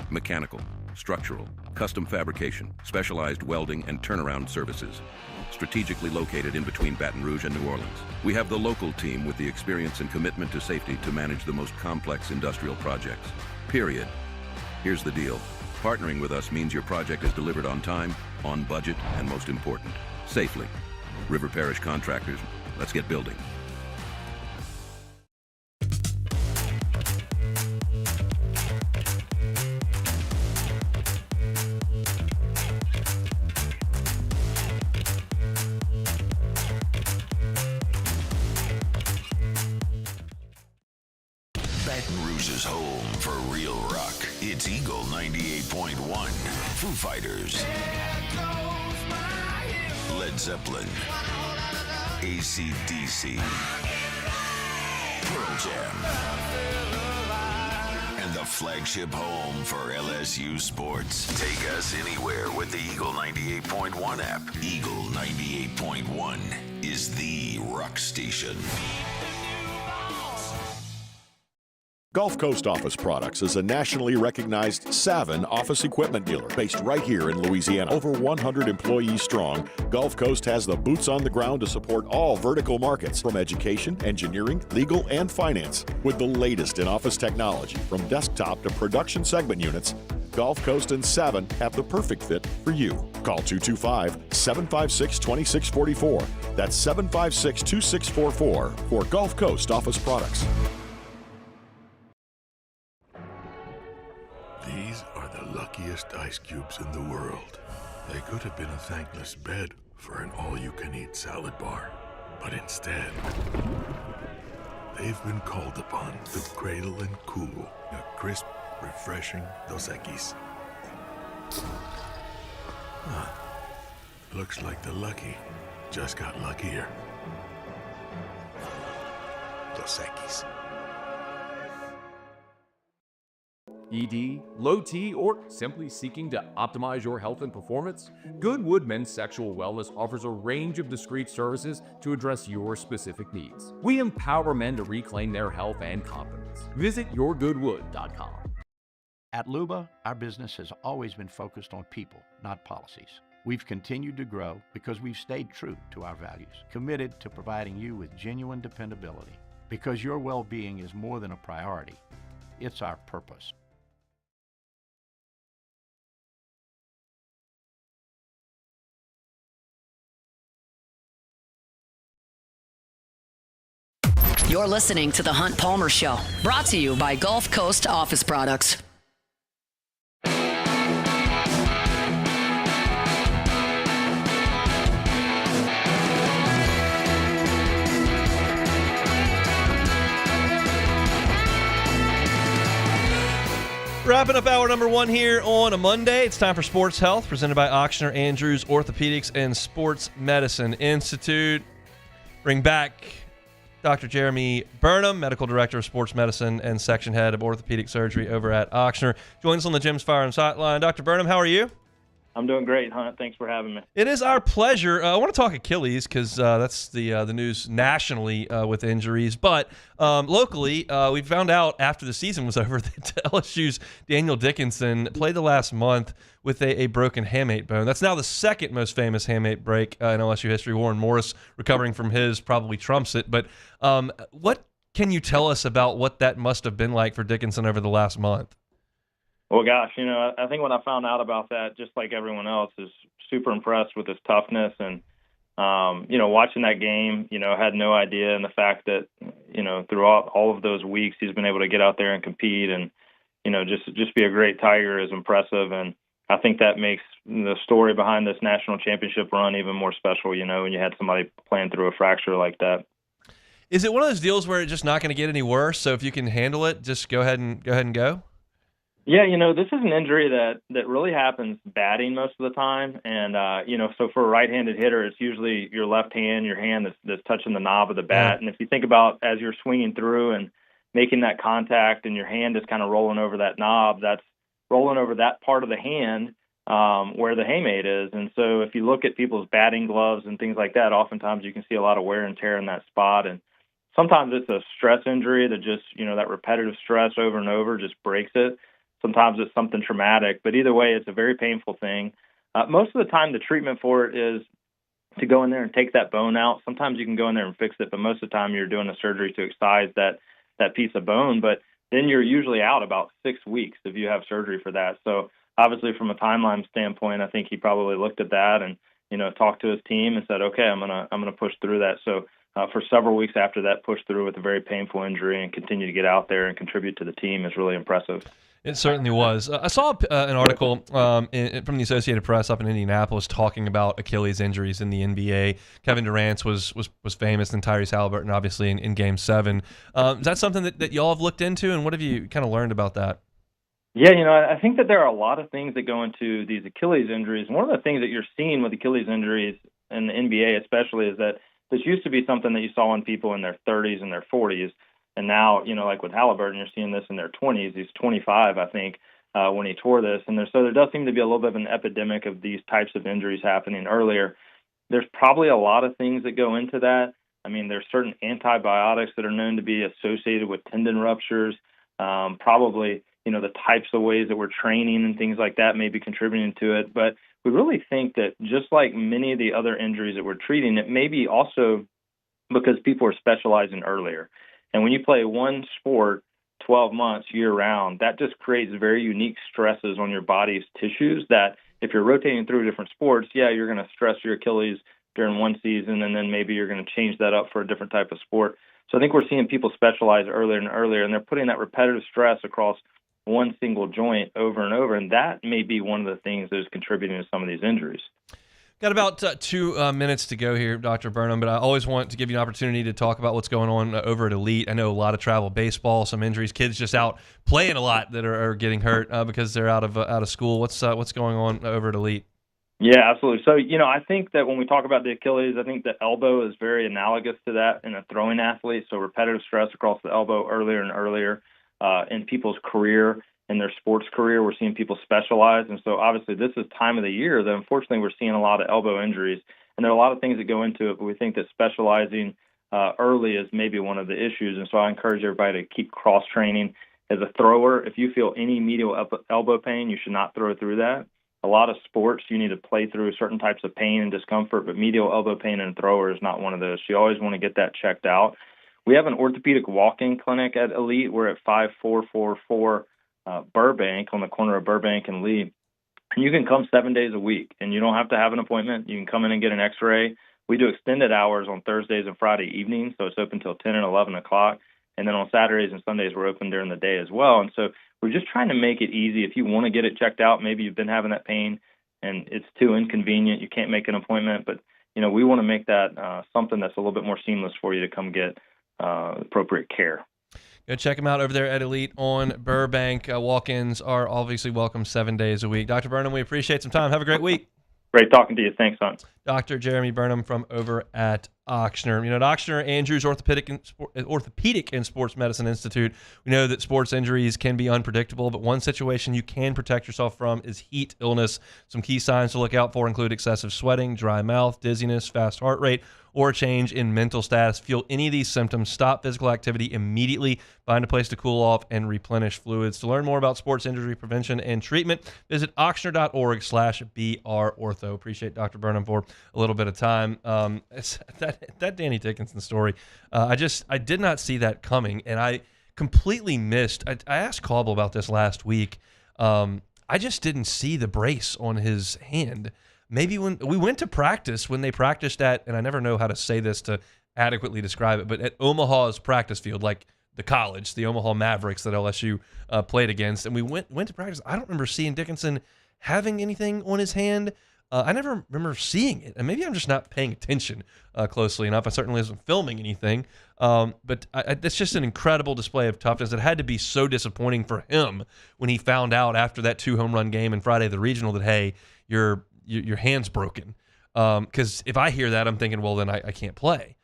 Mechanical, structural, custom fabrication, specialized welding, and turnaround services. Strategically located in between Baton Rouge and New Orleans, we have the local team with the experience and commitment to safety to manage the most complex industrial projects. Period. Here's the deal. Partnering with us means your project is delivered on time, on budget, and most important, safely. River Parish Contractors. Let's get building. Baton Rouge is home for real rock. It's Eagle 98.1. Foo Fighters. Led Zeppelin. AC/DC, Pearl Jam, and the flagship home for LSU sports. Take us anywhere with the Eagle 98.1 app. Eagle 98.1 is the rock station. Gulf Coast Office Products is a nationally recognized Savin office equipment dealer based right here in Louisiana. Over 100 employees strong, Gulf Coast has the boots on the ground to support all vertical markets, from education, engineering, legal, and finance. With the latest in office technology, from desktop to production segment units, Gulf Coast and Savin have the perfect fit for you. Call 225-756-2644. That's 756-2644 for Gulf Coast Office Products. These are the luckiest ice cubes in the world. They could have been a thankless bed for an all-you-can-eat salad bar. But instead, they've been called upon to cradle and cool a crisp, refreshing Dos Equis. Looks like the lucky just got luckier. Dos Equis. ED, low T, or simply seeking to optimize your health and performance? Goodwood Men's Sexual Wellness offers a range of discreet services to address your specific needs. We empower men to reclaim their health and confidence. Visit yourgoodwood.com. At Luba, our business has always been focused on people, not policies. We've continued to grow because we've stayed true to our values, committed to providing you with genuine dependability. Because your well-being is more than a priority, it's our purpose. You're listening to The Hunt Palmer Show, brought to you by Gulf Coast Office Products. Wrapping up hour number one here on a Monday. It's time for Sports Health, presented by Ochsner Andrews Orthopedics and Sports Medicine Institute. Bring back Dr. Jeremy Burnham, Medical Director of Sports Medicine and Section Head of Orthopedic Surgery over at Ochsner. Joins us on the Jim's Fire and Sideline. Dr. Burnham, how are you? I'm doing great, Hunt. Thanks for having me. It is our pleasure. I want to talk Achilles because that's the news nationally with injuries. But locally, we found out after the season was over that LSU's Daniel Dickinson played the last month with a broken hamate bone. That's now the second most famous hamate break in LSU history. Warren Morris recovering from his probably trumps it. But what can you tell us about what that must have been like for Dickinson over the last month? Well, gosh, I think when I found out about that, just like everyone else, is super impressed with his toughness and, watching that game, had no idea. And the fact that, throughout all of those weeks, he's been able to get out there and compete and, just be a great Tiger is impressive. And I think that makes the story behind this national championship run even more special, when you had somebody playing through a fracture like that. Is it one of those deals where it's just not going to get any worse? So if you can handle it, just go ahead and go? Yeah, this is an injury that really happens batting most of the time. And, so for a right-handed hitter, it's usually your left hand, your hand that's touching the knob of the bat. Yeah. And if you think about as you're swinging through and making that contact and your hand is kind of rolling over that knob, that's rolling over that part of the hand where the hamate is. And so if you look at people's batting gloves and things like that, oftentimes you can see a lot of wear and tear in that spot. And sometimes it's a stress injury that just, that repetitive stress over and over just breaks it. Sometimes it's something traumatic, but either way, it's a very painful thing. Most of the time, the treatment for it is to go in there and take that bone out. Sometimes you can go in there and fix it, but most of the time you're doing a surgery to excise that piece of bone. But then you're usually out about 6 weeks if you have surgery for that. So obviously, from a timeline standpoint, I think he probably looked at that and talked to his team and said, "Okay, I'm gonna push through that." So for several weeks after that, push through with a very painful injury and continue to get out there and contribute to the team is really impressive. It certainly was. I saw an article from the Associated Press up in Indianapolis talking about Achilles injuries in the NBA. Kevin Durant was famous, and Tyrese Halliburton obviously in Game 7. Is that something that y'all have looked into, and what have you kind of learned about that? Yeah, I think that there are a lot of things that go into these Achilles injuries. One of the things that you're seeing with Achilles injuries in the NBA especially is that this used to be something that you saw in people in their 30s and their 40s. And now, like with Halliburton, you're seeing this in their 20s. He's 25, I think, when he tore this. And so there does seem to be a little bit of an epidemic of these types of injuries happening earlier. There's probably a lot of things that go into that. I mean, there's certain antibiotics that are known to be associated with tendon ruptures. Probably, the types of ways that we're training and things like that may be contributing to it. But we really think that just like many of the other injuries that we're treating, it may be also because people are specializing earlier. And when you play one sport 12 months year-round, that just creates very unique stresses on your body's tissues that if you're rotating through different sports, you're going to stress your Achilles during one season, and then maybe you're going to change that up for a different type of sport. So I think we're seeing people specialize earlier and earlier, and they're putting that repetitive stress across one single joint over and over, and that may be one of the things that is contributing to some of these injuries. Got about 2 minutes to go here, Dr. Burnham, but I always want to give you an opportunity to talk about what's going on over at Elite. I know a lot of travel baseball, some injuries, kids just out playing a lot that are getting hurt because they're out of school. What's going on over at Elite? Yeah, absolutely. So, I think that when we talk about the Achilles, I think the elbow is very analogous to that in a throwing athlete. So repetitive stress across the elbow earlier and earlier in people's career. In their sports career, we're seeing people specialize. And so obviously this is time of the year that unfortunately we're seeing a lot of elbow injuries. And there are a lot of things that go into it, but we think that specializing early is maybe one of the issues. And so I encourage everybody to keep cross-training. As a thrower, if you feel any medial elbow pain, you should not throw through that. A lot of sports, you need to play through certain types of pain and discomfort, but medial elbow pain in a thrower is not one of those. You always want to get that checked out. We have an orthopedic walk-in clinic at Elite. We're at 5444 Burbank, on the corner of Burbank and Lee. And you can come 7 days a week, and you don't have to have an appointment. You can come in and get an x-ray. We do extended hours on Thursdays and Friday evenings, so it's open till 10 and 11 o'clock. And then on Saturdays and Sundays, we're open during the day as well. And so we're just trying to make it easy. If you want to get it checked out, maybe you've been having that pain and it's too inconvenient, you can't make an appointment. But, we want to make that something that's a little bit more seamless for you to come get appropriate care. Go check them out over there at Elite on Burbank. Walk-ins are obviously welcome 7 days a week. Dr. Burnham, we appreciate some time. Have a great week. Great talking to you. Thanks, son. Dr. Jeremy Burnham from over at Ochsner. At Ochsner Andrews Orthopedic and Sports Medicine Institute, we know that sports injuries can be unpredictable, but one situation you can protect yourself from is heat illness. Some key signs to look out for include excessive sweating, dry mouth, dizziness, fast heart rate, or a change in mental status. Feel any of these symptoms, stop physical activity immediately, find a place to cool off, and replenish fluids. To learn more about sports injury prevention and treatment, visit ochsner.org/BRortho. Appreciate Dr. Burnham for a little bit of time. That Danny Dickinson story, I did not see that coming, and I completely missed. I asked Cauble about this last week. I just didn't see the brace on his hand. Maybe when we went to practice, when they practiced at, and I never know how to say this to adequately describe it, but at Omaha's practice field, like the college, the Omaha Mavericks that LSU played against, and we went to practice. I don't remember seeing Dickinson having anything on his hand. I never remember seeing it, and maybe I'm just not paying attention closely enough. I certainly wasn't filming anything, but that's just an incredible display of toughness. It had to be so disappointing for him when he found out after that 2-home-run game and Friday the regional that, hey, your hand's broken. Because if I hear that, I'm thinking, well, then I can't play.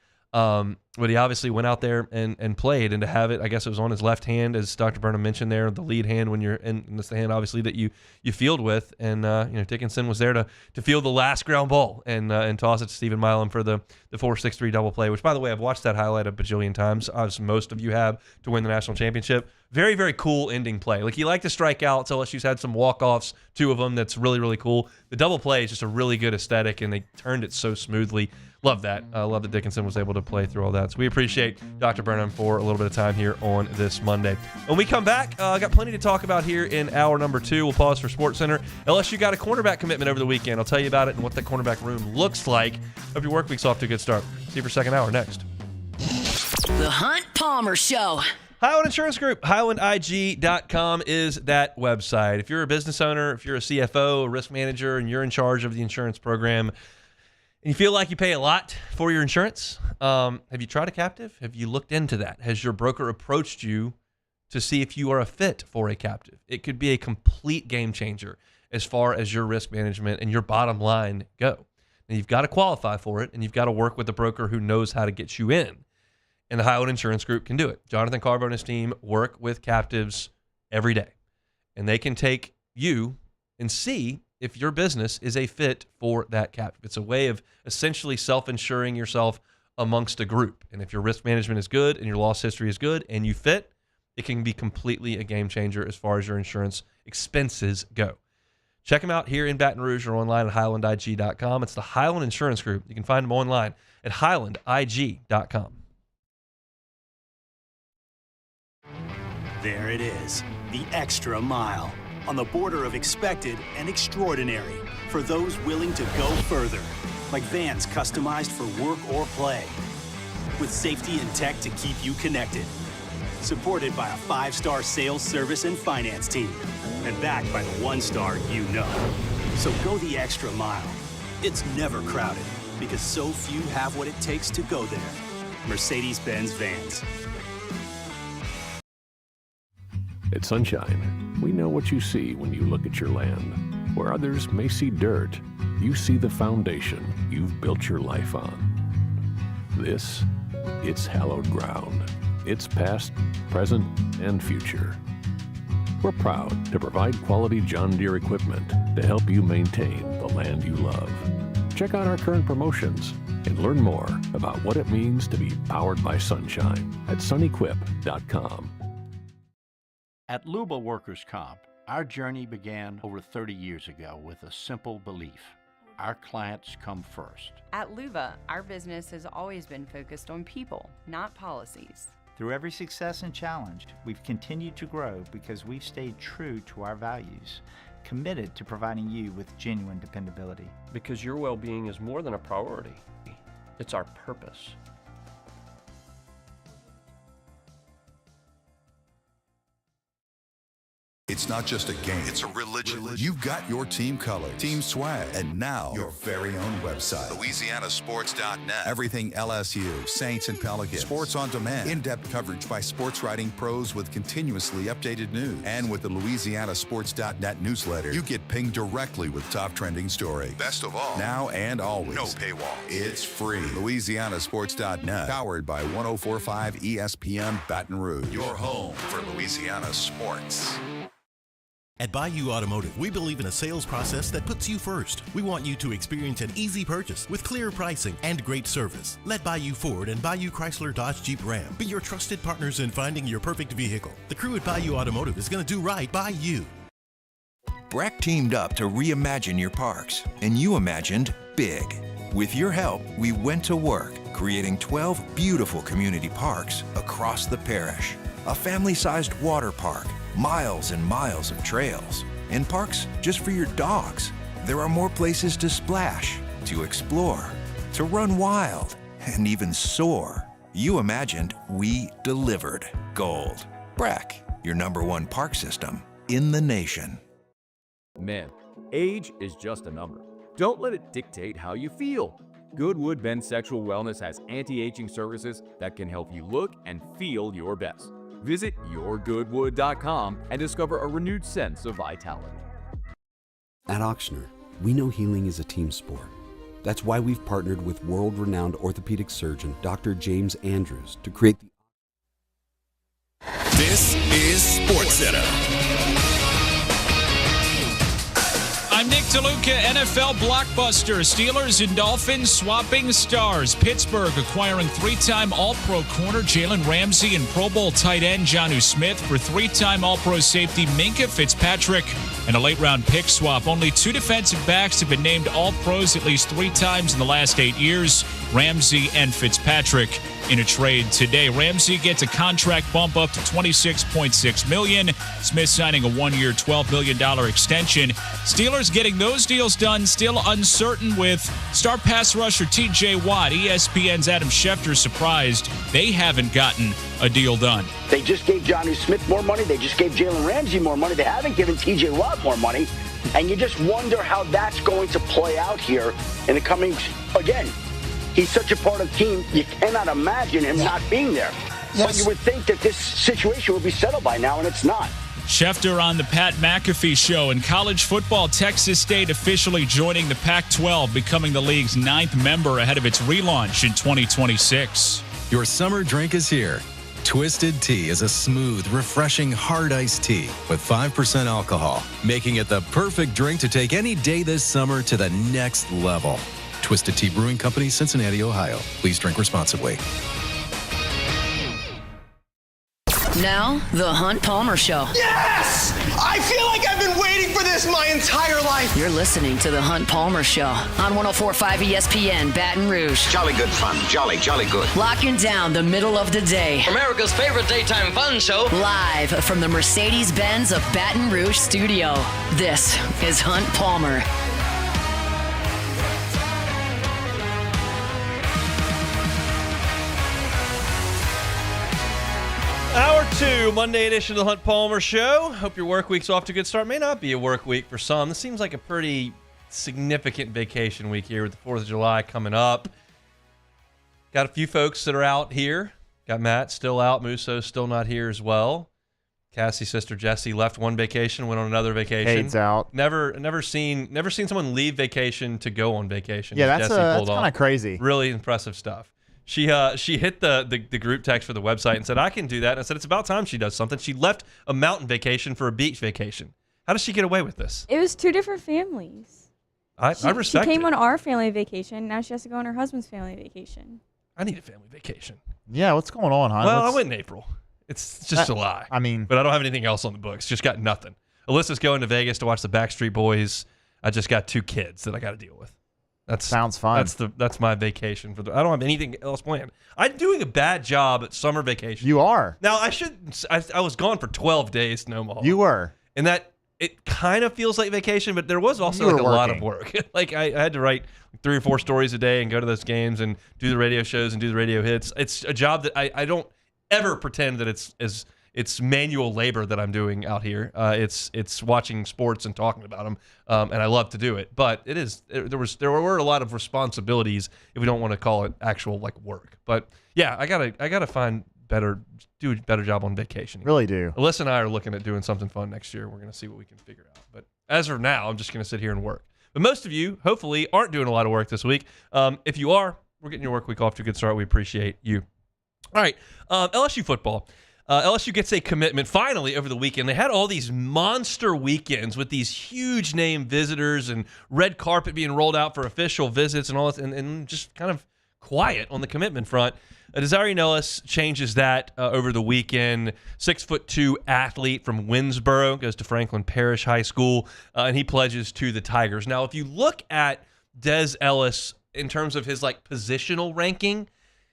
But he obviously went out there and played, and to have it, I guess it was on his left hand, as Dr. Burnham mentioned there, the lead hand when you're in, and it's the hand obviously that you field with, and Dickinson was there to field the last ground ball and toss it to Stephen Milam for the 4-6-3 double play, which, by the way, I've watched that highlight a bajillion times, as most of you have, to win the national championship. Very, very cool ending play. Like, you like to strike out. So LSU's had some walk-offs, 2 of them, that's really, really cool. The double play is just a really good aesthetic, and they turned it so smoothly. Love that. Love that Dickinson was able to play through all that. So we appreciate Dr. Burnham for a little bit of time here on this Monday. When we come back, got plenty to talk about here in hour number 2. We'll pause for SportsCenter. LSU got a cornerback commitment over the weekend. I'll tell you about it and what that cornerback room looks like. Hope your work week's off to a good start. See you for second hour next. The Hunt Palmer Show. Highland Insurance Group, HighlandIG.com is that website. If you're a business owner, if you're a CFO, a risk manager, and you're in charge of the insurance program, and you feel like you pay a lot for your insurance, have you tried a captive? Have you looked into that? Has your broker approached you to see if you are a fit for a captive? It could be a complete game changer as far as your risk management and your bottom line go. And you've got to qualify for it, and you've got to work with a broker who knows how to get you in. And the Highland Insurance Group can do it. Jonathan Carbo and his team work with captives every day. And they can take you and see if your business is a fit for that captive. It's a way of essentially self-insuring yourself amongst a group. And if your risk management is good and your loss history is good and you fit, it can be completely a game changer as far as your insurance expenses go. Check them out here in Baton Rouge or online at HighlandIG.com. It's the Highland Insurance Group. You can find them online at HighlandIG.com. There it is, the extra mile, on the border of expected and extraordinary for those willing to go further, like vans customized for work or play, with safety and tech to keep you connected, supported by a 5-star sales, service, and finance team, and backed by the 1-star you know. So go the extra mile. It's never crowded, because so few have what it takes to go there. Mercedes-Benz Vans. At Sunshine, we know what you see when you look at your land. Where others may see dirt, you see the foundation you've built your life on. This, it's hallowed ground. It's past, present, and future. We're proud to provide quality John Deere equipment to help you maintain the land you love. Check out our current promotions and learn more about what it means to be powered by sunshine at sunequip.com. At Luba Workers' Comp, our journey began over 30 years ago with a simple belief: our clients come first. At Luba, our business has always been focused on people, not policies. Through every success and challenge, we've continued to grow because we've stayed true to our values, committed to providing you with genuine dependability. Because your well-being is more than a priority. It's our purpose. It's not just a game. It's a religion. You've got your team colors, team swag, and now your very own website. LouisianaSports.net. Everything LSU, Saints, and Pelicans. Sports on demand. In-depth coverage by sports writing pros with continuously updated news. And with the LouisianaSports.net newsletter, you get pinged directly with top trending stories. Best of all, now and always. No paywall. It's free. LouisianaSports.net. Powered by 104.5 ESPN Baton Rouge. Your home for Louisiana sports. At Bayou Automotive, we believe in a sales process that puts you first. We want you to experience an easy purchase with clear pricing and great service. Let Bayou Ford and Bayou Chrysler Dodge Jeep Ram be your trusted partners in finding your perfect vehicle. The crew at Bayou Automotive is going to do right by you. Breck teamed up to reimagine your parks, and you imagined big. With your help, we went to work, creating 12 beautiful community parks across the parish. A family-sized water park, miles and miles of trails, and parks just for your dogs. There are more places to splash, to explore, to run wild, and even soar. You imagined, we delivered. Gold. Breck, your #1 park system in the nation. Men, age is just a number. Don't let it dictate how you feel. Goodwood Men's Sexual Wellness has anti-aging services that can help you look and feel your best. Visit yourgoodwood.com and discover a renewed sense of vitality. At Ochsner, we know healing is a team sport. That's why we've partnered with world-renowned orthopedic surgeon Dr. James Andrews to create the... This is SportsCenter. I'm Nick DeLuca. NFL blockbuster. Steelers and Dolphins swapping stars. Pittsburgh acquiring 3-time All-Pro corner Jalen Ramsey and Pro Bowl tight end Jonnu Smith for 3-time All-Pro safety Minkah Fitzpatrick. And a late-round pick swap. Only 2 defensive backs have been named All-Pros at least 3 times in the last 8 years. Ramsey and Fitzpatrick in a trade today. Ramsey gets a contract bump up to $26.6 million. Smith signing a 1-year, $12 million extension. Steelers getting those deals done, still uncertain with star pass rusher T.J. Watt. ESPN's Adam Schefter surprised they haven't gotten a deal done. They just gave Jonnu Smith more money. They just gave Jalen Ramsey more money. They haven't given T.J. Watt more money. And you just wonder how that's going to play out here in the coming, again, he's such a part of the team, you cannot imagine him not being there. Yes. But you would think that this situation would be settled by now, and it's not. Schefter on the Pat McAfee Show. In college football, Texas State officially joining the Pac-12, becoming the league's 9th member ahead of its relaunch in 2026. Your summer drink is here. Twisted Tea is a smooth, refreshing, hard iced tea with 5% alcohol, making it the perfect drink to take any day this summer to the next level. Twisted Tea Brewing Company, Cincinnati, Ohio. Please drink responsibly. Now, the Hunt Palmer Show. Yes! I feel like I've been waiting for this my entire life. You're listening to the Hunt Palmer Show on 104.5 ESPN Baton Rouge. Jolly good fun. Jolly good. Locking down the middle of the day. America's favorite daytime fun show. Live from the Mercedes-Benz of Baton Rouge studio. This is Hunt Palmer. Hour 2, Monday edition of the Hunt Palmer Show. Hope your work week's off to a good start. May not be a work week for some. This seems like a pretty significant vacation week here with the 4th of July coming up. Got a few folks that are out here. Got Matt still out. Musso's still not here as well. Cassie's sister Jessie left one vacation, went on another vacation. Cade's out. Never seen someone leave vacation to go on vacation. Yeah, that's kind of crazy. Really impressive stuff. She hit the group text for the website and said, I can do that. And I said, it's about time she does something. She left a mountain vacation for a beach vacation. How does she get away with this? It was 2 different families. I respect She came it. on our family vacation. Now she has to go on her husband's family vacation. I need a family vacation. Yeah, what's going on, hon? Well, I went in April. It's just July. I mean. But I don't have anything else on the books. Just got nothing. Alyssa's going to Vegas to watch the Backstreet Boys. I just got 2 kids that I got to deal with. That sounds fun. That's my vacation I don't have anything else planned. I'm doing a bad job at summer vacation. You are. Now I was gone for 12 days in Omaha. You were. And that it kind of feels like vacation, but there was also like a lot of work. Like I had to write 3 or 4 stories a day and go to those games and do the radio shows and do the radio hits. It's a job that I don't ever pretend that it's as it's manual labor that I'm doing out here. It's watching sports and talking about them, and I love to do it. But there were a lot of responsibilities, if we don't want to call it actual like work. But yeah, I gotta do a better job on vacation. Really do. Alyssa and I are looking at doing something fun next year. We're gonna see what we can figure out. But as of now, I'm just gonna sit here and work. But most of you, hopefully, aren't doing a lot of work this week. If you are, we're getting your work week off to a good start. We appreciate you. All right, LSU football. LSU gets a commitment finally over the weekend. They had all these monster weekends with these huge name visitors and red carpet being rolled out for official visits and all this, and just kind of quiet on the commitment front. Desiree Nellis changes that over the weekend. 6'2" athlete from Winsboro, goes to Franklin Parish High School, and he pledges to the Tigers. Now, if you look at Des Ellis in terms of his like positional ranking,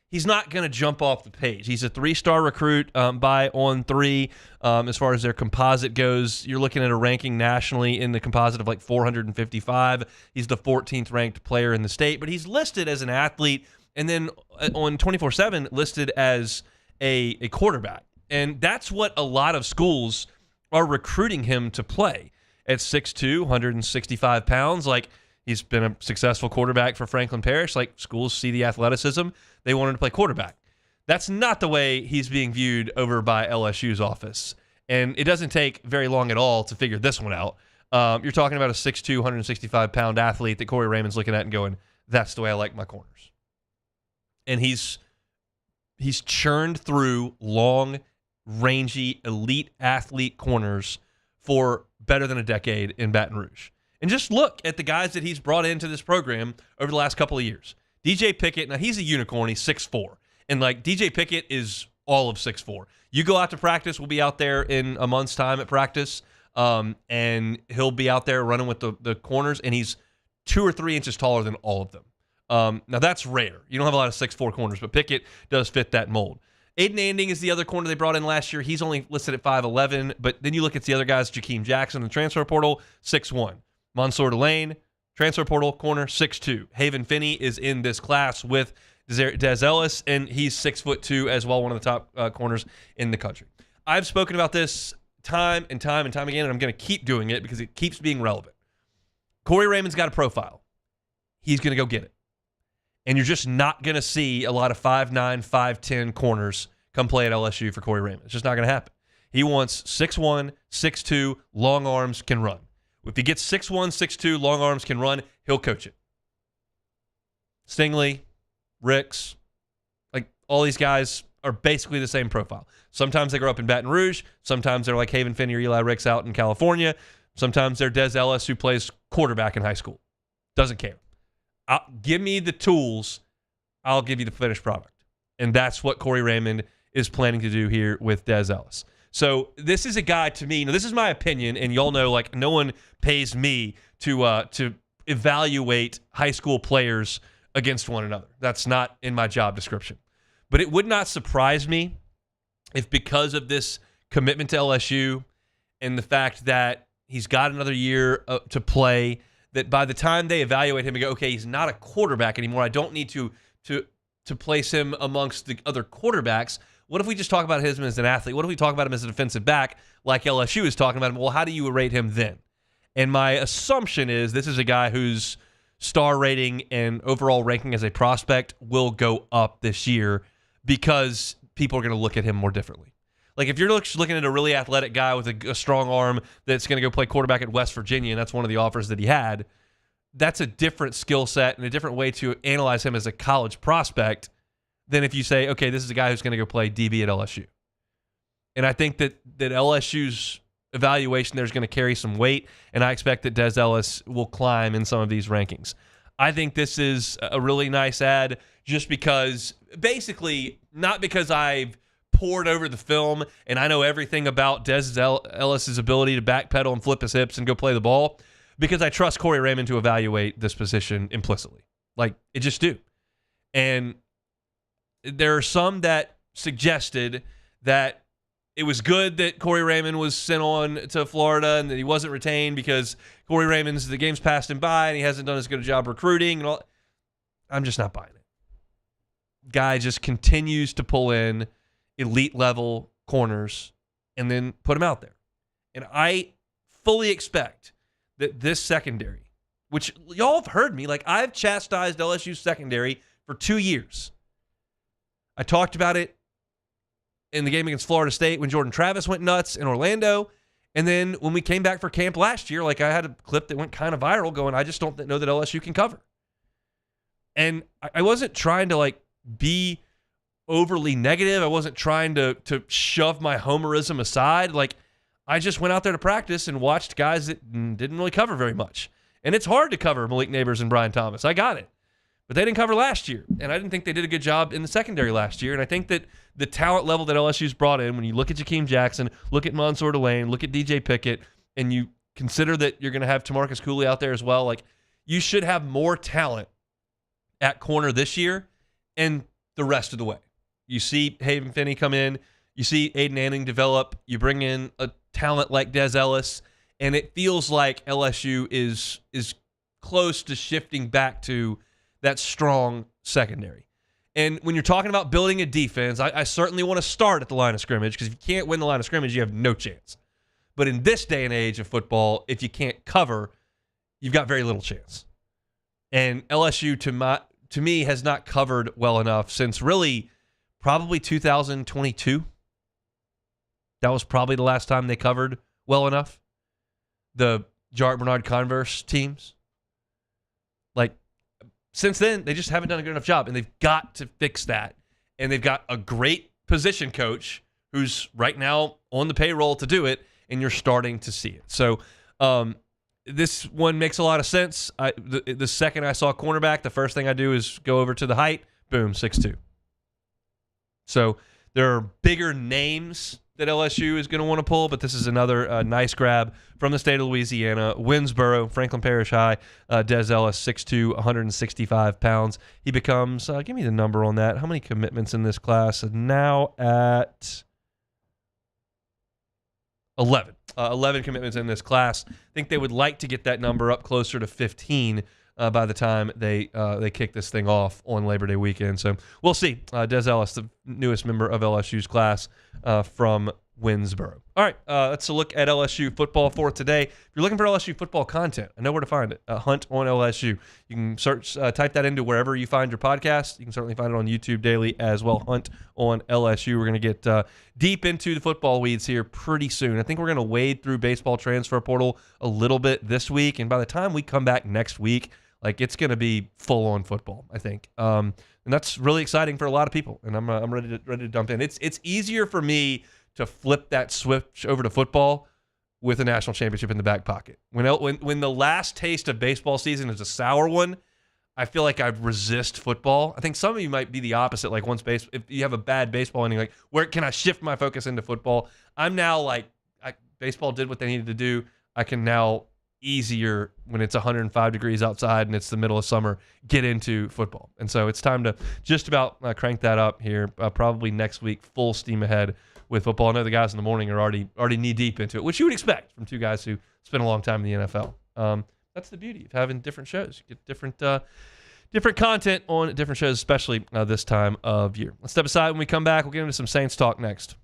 he's not going to jump off the page. He's a 3-star recruit by On3. As far as their composite goes, you're looking at a ranking nationally in the composite of like 455. He's the 14th ranked player in the state, but he's listed as an athlete and then on 24/7 listed as a quarterback. And that's what a lot of schools are recruiting him to play. At 6'2", 165 pounds, like he's been a successful quarterback for Franklin Parish. Like schools see the athleticism, they want him to play quarterback. That's not the way he's being viewed over by LSU's office. And it doesn't take very long at all to figure this one out. You're talking about a 6'2", 165-pound athlete that Corey Raymond's looking at and going, that's the way I like my corners. And he's churned through long, rangy, elite athlete corners for better than a decade in Baton Rouge. And just look at the guys that he's brought into this program over the last couple of years. DJ Pickett, now he's a unicorn. He's 6'4". And like DJ Pickett is all of 6'4". You go out to practice. We'll be out there in a month's time at practice. And he'll be out there running with the corners. And he's 2 or 3 inches taller than all of them. Now, that's rare. You don't have a lot of 6'4" corners, but Pickett does fit that mold. Aiden Anding is the other corner they brought in last year. He's only listed at 5'11", but then you look at the other guys, Jakeem Jackson in the transfer portal, 6'1". Mansour Delane, transfer portal, corner, 6'2". Haven Finney is in this class with Des Ellis, and he's 6'2" as well, one of the top corners in the country. I've spoken about this time and time and time again, and I'm going to keep doing it because it keeps being relevant. Corey Raymond's got a profile. He's going to go get it. And you're just not going to see a lot of 5'9", 5'10" corners come play at LSU for Corey Raymond. It's just not going to happen. He wants 6'1", 6'2", long arms, can run. If he gets 6'1", 6'2", long arms, can run, he'll coach it. Stingley, Ricks, like all these guys are basically the same profile. Sometimes they grow up in Baton Rouge. Sometimes they're like Haven Finney or Eli Ricks out in California. Sometimes they're Des Ellis who plays quarterback in high school. Doesn't care. Give me the tools, I'll give you the finished product. And that's what Corey Raymond is planning to do here with Des Ellis. So this is a guy, to me, now this is my opinion, and y'all know, like, no one pays me to evaluate high school players against one another. That's not in my job description. But it would not surprise me if, because of this commitment to LSU and the fact that he's got another year to play, that by the time they evaluate him and go, okay, he's not a quarterback anymore, I don't need to place him amongst the other quarterbacks. What if we just talk about him as an athlete? What if we talk about him as a defensive back like LSU is talking about him? Well, how do you rate him then? And my assumption is this is a guy whose star rating and overall ranking as a prospect will go up this year because people are going to look at him more differently. Like if you're looking at a really athletic guy with a strong arm that's going to go play quarterback at West Virginia, and that's one of the offers that he had, that's a different skill set and a different way to analyze him as a college prospect than if you say, okay, this is a guy who's going to go play DB at LSU. And I think that LSU's evaluation there is going to carry some weight, and I expect that Des Ellis will climb in some of these rankings. I think this is a really nice ad just because, basically, not because I've poured over the film and I know everything about Des Ellis' ability to backpedal and flip his hips and go play the ball, because I trust Corey Raymond to evaluate this position implicitly. Like, it just do. And there are some that suggested that it was good that Corey Raymond was sent on to Florida and that he wasn't retained because Corey Raymond's, the game's passed him by and he hasn't done as good a job recruiting and all. I'm just not buying it. Guy just continues to pull in elite level corners and then put him out there. And I fully expect that this secondary, which y'all have heard me, like I've chastised LSU secondary for 2 years. I talked about it in the game against Florida State when Jordan Travis went nuts in Orlando. And then when we came back for camp last year, like I had a clip that went kind of viral going, I just don't know that LSU can cover. And I wasn't trying to like be overly negative. I wasn't trying to shove my homerism aside. Like I just went out there to practice and watched guys that didn't really cover very much. And it's hard to cover Malik Neighbors and Brian Thomas. I got it. But they didn't cover last year. And I didn't think they did a good job in the secondary last year. And I think that the talent level that LSU's brought in, when you look at Jakeem Jackson, look at Mansour Delane, look at DJ Pickett, and you consider that you're going to have Tamarcus Cooley out there as well, like you should have more talent at corner this year and the rest of the way. You see Haven Finney come in, you see Aiden Anning develop, you bring in a talent like Des Ellis, and it feels like LSU is close to shifting back to that strong secondary. And when you're talking about building a defense, I certainly want to start at the line of scrimmage, because if you can't win the line of scrimmage, you have no chance. But in this day and age of football, if you can't cover, you've got very little chance. And LSU, to me, has not covered well enough since really probably 2022. That was probably the last time they covered well enough. The Jarrett Bernard Converse teams. Like, since then, they just haven't done a good enough job, and they've got to fix that. And they've got a great position coach who's right now on the payroll to do it, and you're starting to see it. So this one makes a lot of sense. The second I saw cornerback, the first thing I do is go over to the height. Boom, 6'2". So there are bigger names that LSU is going to want to pull, but this is another nice grab from the state of Louisiana. Winsboro, Franklin Parish High, Des Ellis, 6'2", 165 pounds. He becomes, give me the number on that. How many commitments in this class? Now at 11. 11 commitments in this class. I think they would like to get that number up closer to 15 by the time they kick this thing off on Labor Day weekend. So we'll see. Des Ellis, the newest member of LSU's class from Winsboro. All right, that's a look at LSU football for today. If you're looking for LSU football content, I know where to find it. Hunt on LSU. You can search, type that into wherever you find your podcast. You can certainly find it on YouTube daily as well. Hunt on LSU. We're going to get deep into the football weeds here pretty soon. I think we're going to wade through baseball transfer portal a little bit this week, and by the time we come back next week, like it's going to be full on football, I think, and that's really exciting for a lot of people. And I'm ready to dump in. It's easier for me to flip that switch over to football with a national championship in the back pocket. When the last taste of baseball season is a sour one, I feel like I resist football. I think some of you might be the opposite. Like if you have a bad baseball inning, like where can I shift my focus into football? I'm now like baseball did what they needed to do. I can now easier when it's 105 degrees outside and it's the middle of summer, get into football. And so it's time to just about crank that up here, probably next week, full steam ahead with football. I know the guys in the morning are already knee deep into it, which you would expect from two guys who spend a long time in the NFL. That's the beauty of having different shows. You get different content on different shows, especially this time of year. Let's step aside. When we come back, we'll get into some Saints talk next.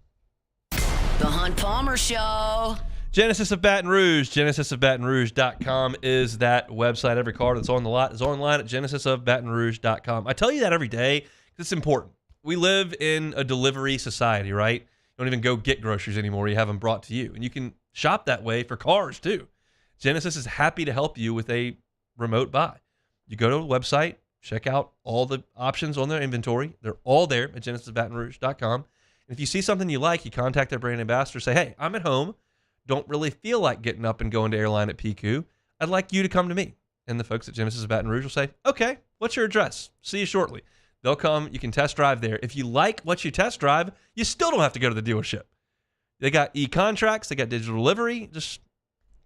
The Hunt Palmer Show. Genesis of Baton Rouge. GenesisofBatonRouge.com is that website. Every car that's on the lot is online at GenesisofBatonRouge.com. I tell you that every day because it's important. We live in a delivery society, right? You don't even go get groceries anymore. You have them brought to you. And you can shop that way for cars too. Genesis is happy to help you with a remote buy. You go to a website, check out all the options on their inventory. They're all there at GenesisofBatonRouge.com. And if you see something you like, you contact their brand ambassador, say, hey, I'm at home. Don't really feel like getting up and going to airline at PQ. I'd like you to come to me. And the folks at Genesis of Baton Rouge will say, okay, what's your address? See you shortly. They'll come. You can test drive there. If you like what you test drive, you still don't have to go to the dealership. They got e-contracts. They got digital delivery. Just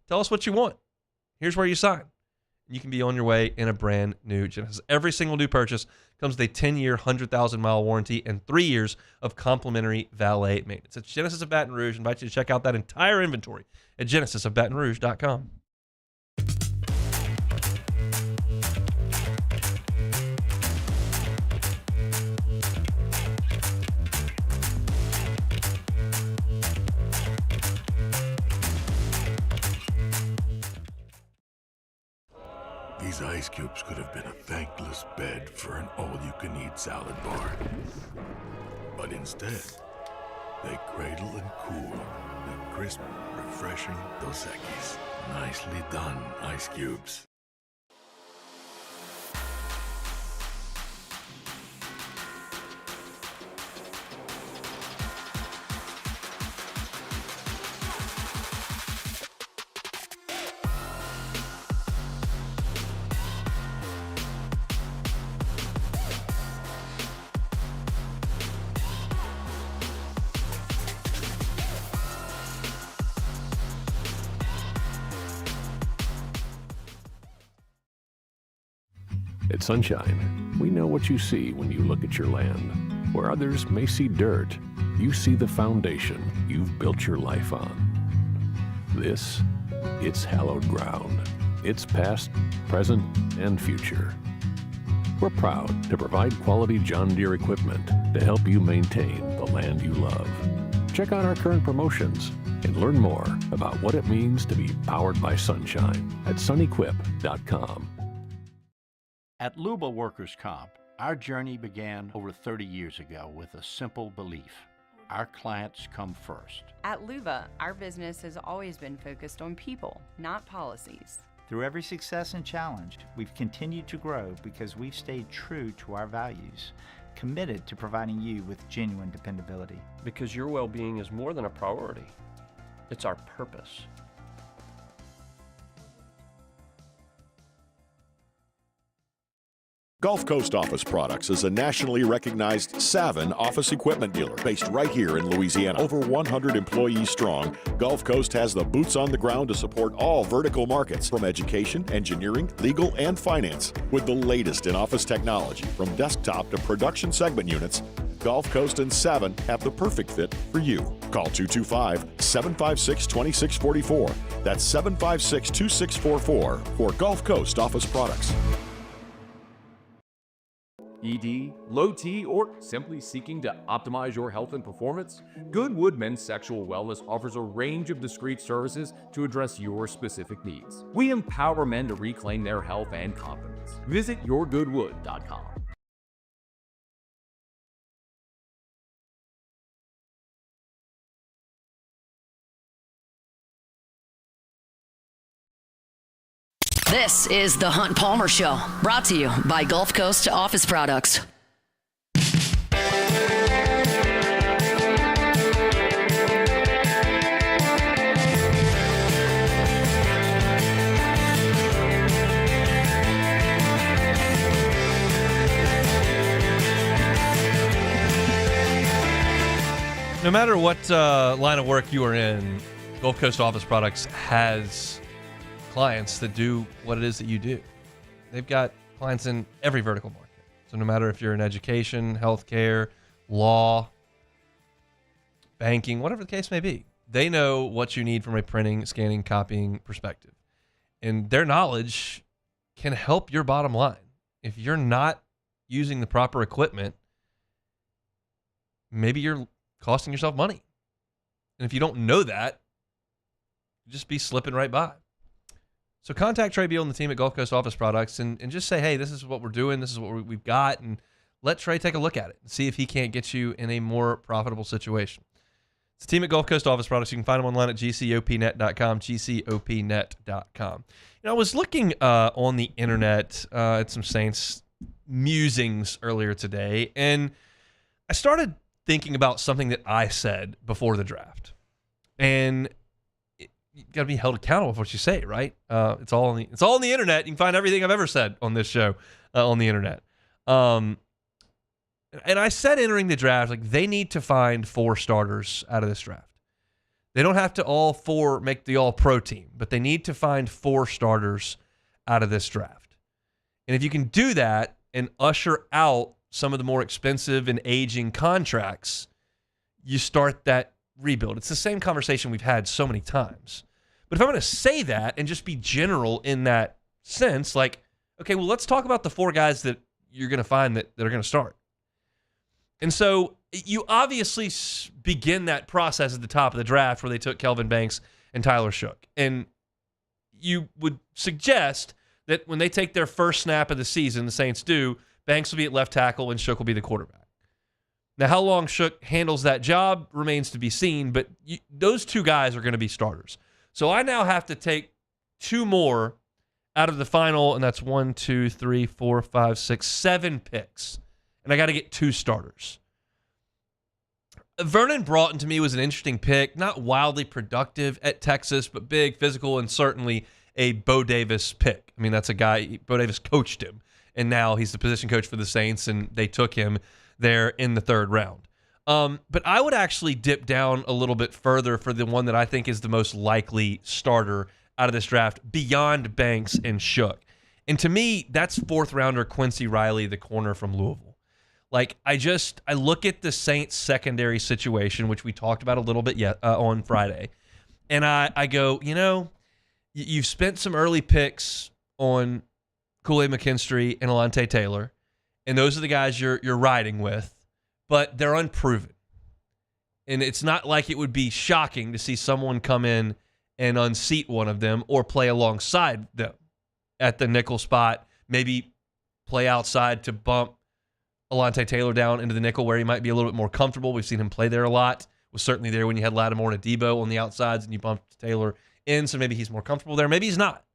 tell us what you want. Here's where you sign. You can be on your way in a brand new Genesis. Every single new purchase comes with a 10-year, 100,000-mile warranty and 3 years of complimentary valet maintenance. It's Genesis of Baton Rouge. I invite you to check out that entire inventory at GenesisofBatonRouge.com. These ice cubes could have been a thankless bed for an all-you-can-eat salad bar. But instead, they cradle and cool the crisp, refreshing Dos Equis. Nicely done, ice cubes. At Sunshine, we know what you see when you look at your land. Where others may see dirt, you see the foundation you've built your life on. This, it's hallowed ground. It's past, present, and future. We're proud to provide quality John Deere equipment to help you maintain the land you love. Check out our current promotions and learn more about what it means to be powered by sunshine at sunequip.com. At Luba Workers' Comp, our journey began over 30 years ago with a simple belief. Our clients come first. At Luba, our business has always been focused on people, not policies. Through every success and challenge, we've continued to grow because we've stayed true to our values, committed to providing you with genuine dependability. Because your well-being is more than a priority. It's our purpose. Gulf Coast Office Products is a nationally recognized Savin office equipment dealer based right here in Louisiana. Over 100 employees strong, Gulf Coast has the boots on the ground to support all vertical markets, from education, engineering, legal, and finance. With the latest in office technology, from desktop to production segment units, Gulf Coast and Savin have the perfect fit for you. Call 225-756-2644. That's 756-2644 for Gulf Coast Office Products. ED, low T, or simply seeking to optimize your health and performance? Goodwood Men's Sexual Wellness offers a range of discreet services to address your specific needs. We empower men to reclaim their health and confidence. Visit yourgoodwood.com. This is the Hunt Palmer Show, brought to you by Gulf Coast Office Products. No matter what line of work you are in, Gulf Coast Office Products has clients that do what it is that you do. They've got clients in every vertical market. So no matter if you're in education, healthcare, law, banking, whatever the case may be, they know what you need from a printing, scanning, copying perspective. And their knowledge can help your bottom line. If you're not using the proper equipment, maybe you're costing yourself money. And if you don't know that, you just be slipping right by. So contact Trey Beal and the team at Gulf Coast Office Products and just say, hey, this is what we're doing. This is what we've got. And let Trey take a look at it and see if he can't get you in a more profitable situation. It's the team at Gulf Coast Office Products. You can find them online at gcopnet.com, gcopnet.com. You know, I was looking on the internet at some Saints musings earlier today, and I started thinking about something that I said before the draft. And you got to be held accountable for what you say, right? It's all on the internet. You can find everything I've ever said on this show on the internet. And I said entering the draft, like, they need to find 4 starters out of this draft. They don't have to all 4 make the all-pro team, but they need to find 4 starters out of this draft. And if you can do that and usher out some of the more expensive and aging contracts, you start that rebuild. It's the same conversation we've had so many times. But if I'm going to say that and just be general in that sense, like, okay, well, let's talk about the 4 guys that you're going to find that are going to start. And so you obviously begin that process at the top of the draft where they took Kelvin Banks and Tyler Shook. And you would suggest that when they take their first snap of the season, the Saints do, Banks will be at left tackle and Shook will be the quarterback. Now, how long Shook handles that job remains to be seen, but those two guys are going to be starters. So I now have to take two more out of the final, and that's 1, 2, 3, 4, 5, 6, 7 picks. And I got to get two starters. Vernon Broughton, to me, was an interesting pick. Not wildly productive at Texas, but big, physical, and certainly a Bo Davis pick. I mean, that's a guy, Bo Davis coached him, and now he's the position coach for the Saints, and they took him there in the third round. But I would actually dip down a little bit further for the one that I think is the most likely starter out of this draft beyond Banks and Shook. And to me, that's fourth rounder Quincy Riley, the corner from Louisville. Like, I look at the Saints secondary situation, which we talked about a little bit on Friday, and I go, you've spent some early picks on Kool-Aid McKinstry and Alontae Taylor, and those are the guys you're riding with, but they're unproven. And it's not like it would be shocking to see someone come in and unseat one of them or play alongside them at the nickel spot, maybe play outside to bump Alontae Taylor down into the nickel where he might be a little bit more comfortable. We've seen him play there a lot. Was certainly there when you had Lattimore and Adebo on the outsides and you bumped Taylor in, so maybe he's more comfortable there. Maybe he's not.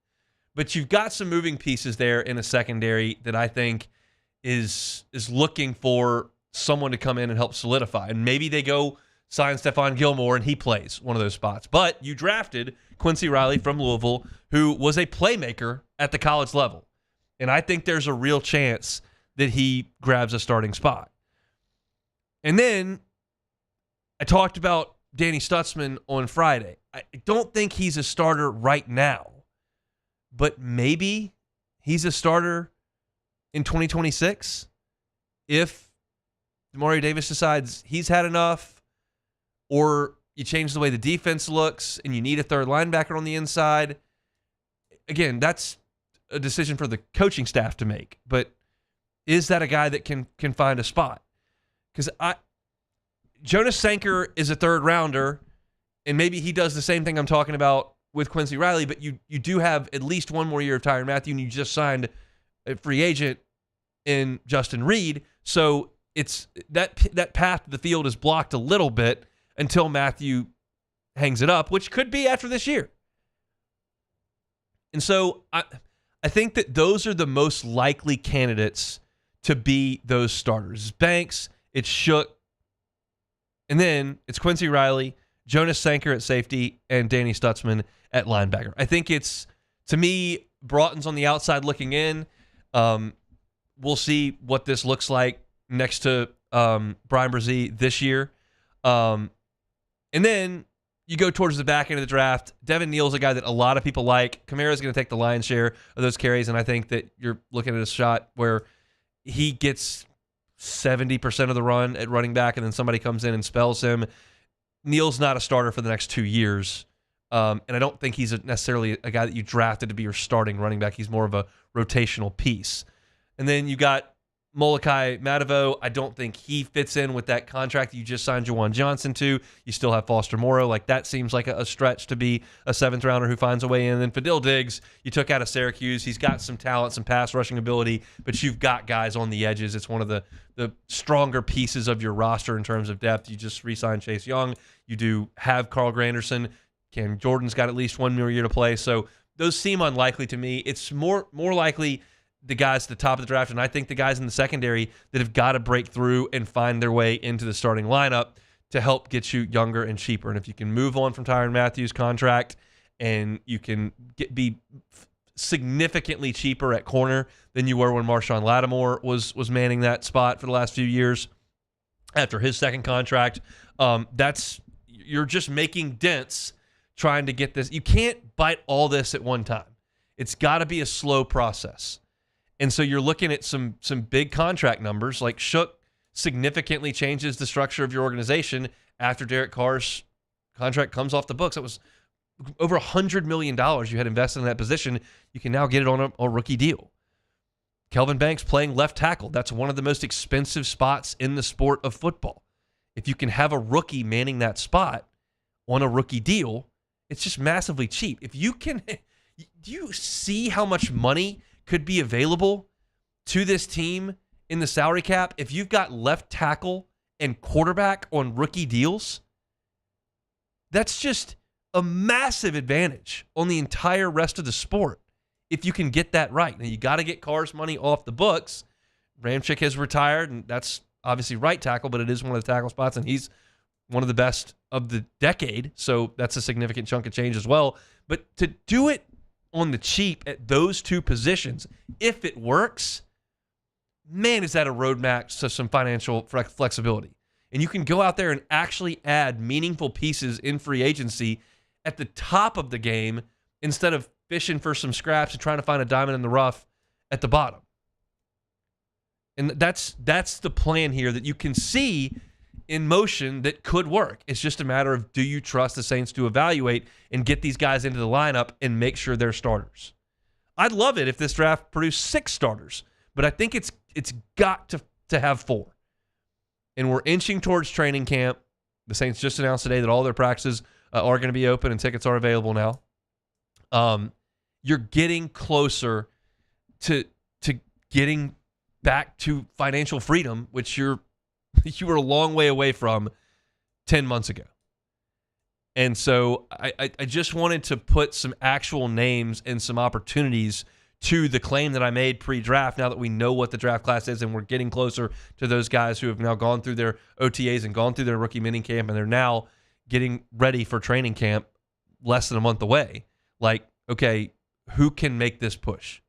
But you've got some moving pieces there in a secondary that I think is looking for someone to come in and help solidify. And maybe they go sign Stephon Gilmore and he plays one of those spots. But you drafted Quincy Riley from Louisville, who was a playmaker at the college level. And I think there's a real chance that he grabs a starting spot. And then I talked about Danny Stutzman on Friday. I don't think he's a starter right now, but maybe he's a starter in 2026 if Demario Davis decides he's had enough, or you change the way the defense looks and you need a third linebacker on the inside. Again, that's a decision for the coaching staff to make, but is that a guy that can find a spot? Because Jonas Sanker is a third rounder, and maybe he does the same thing I'm talking about with Quincy Riley, but you do have at least one more year of Tyrann Mathieu, and you just signed a free agent in Justin Reed. So it's that path to the field is blocked a little bit until Mathieu hangs it up, which could be after this year. And so I think that those are the most likely candidates to be those starters. It's Banks, it's Shook, and then it's Quincy Riley, Jonas Sanker at safety, and Danny Stutzman at linebacker. I think it's, to me, Broughton's on the outside looking in. We'll see what this looks like next to Brian Brzee this year. And then you go towards the back end of the draft. Devin Neal's a guy that a lot of people like. Kamara's going to take the lion's share of those carries, and I think that you're looking at a shot where he gets 70% of the run at running back, and then somebody comes in and spells him. Neal's not a starter for the next 2 years, and I don't think he's necessarily a guy that you drafted to be your starting running back. He's more of a rotational piece. And then you got Molokai Matavo. I don't think he fits in with that contract you just signed Juwan Johnson to. You still have Foster Moreau. Like, that seems like a stretch to be a seventh rounder who finds a way in. And then Fadil Diggs, you took out of Syracuse. He's got some talent, some pass rushing ability, but you've got guys on the edges. It's one of the stronger pieces of your roster in terms of depth. You just re-signed Chase Young. You do have Carl Granderson. Cam Jordan's got at least one more year to play. So those seem unlikely to me. It's more likely the guys at the top of the draft, and I think the guys in the secondary that have got to break through and find their way into the starting lineup to help get you younger and cheaper. And if you can move on from Tyrann Mathieu's contract and you can be significantly cheaper at corner than you were when Marshawn Lattimore was manning that spot for the last few years after his second contract, you're just making dents trying to get this. You can't bite all this at one time. It's got to be a slow process. And so you're looking at some big contract numbers. Like, Shook significantly changes the structure of your organization after Derek Carr's contract comes off the books. That was over $100 million you had invested in that position. You can now get it on a rookie deal. Kelvin Banks playing left tackle. That's one of the most expensive spots in the sport of football. If you can have a rookie manning that spot on a rookie deal, it's just massively cheap. If you can, do you see how much money could be available to this team in the salary cap if you've got left tackle and quarterback on rookie deals? That's just a massive advantage on the entire rest of the sport if you can get that right. Now, you got to get Carr's money off the books. Ramczyk has retired, and that's obviously right tackle, but it is one of the tackle spots, and he's one of the best of the decade, so that's a significant chunk of change as well. But to do it on the cheap at those two positions, if it works, man, is that a roadmap to some financial flexibility. And you can go out there and actually add meaningful pieces in free agency at the top of the game instead of fishing for some scraps and trying to find a diamond in the rough at the bottom. And that's the plan here that you can see in motion that could work. It's just a matter of, do you trust the Saints to evaluate and get these guys into the lineup and make sure they're starters? I'd love it if this draft produced 6 starters, but I think it's got to have 4. And we're inching towards training camp. The Saints just announced today that all their practices are going to be open and tickets are available now. You're getting closer to getting back to financial freedom, which you were a long way away from 10 months ago. And so I just wanted to put some actual names and some opportunities to the claim that I made pre-draft, now that we know what the draft class is and we're getting closer to those guys who have now gone through their OTAs and gone through their rookie minicamp, and they're now getting ready for training camp less than a month away. Like, okay, who can make this push?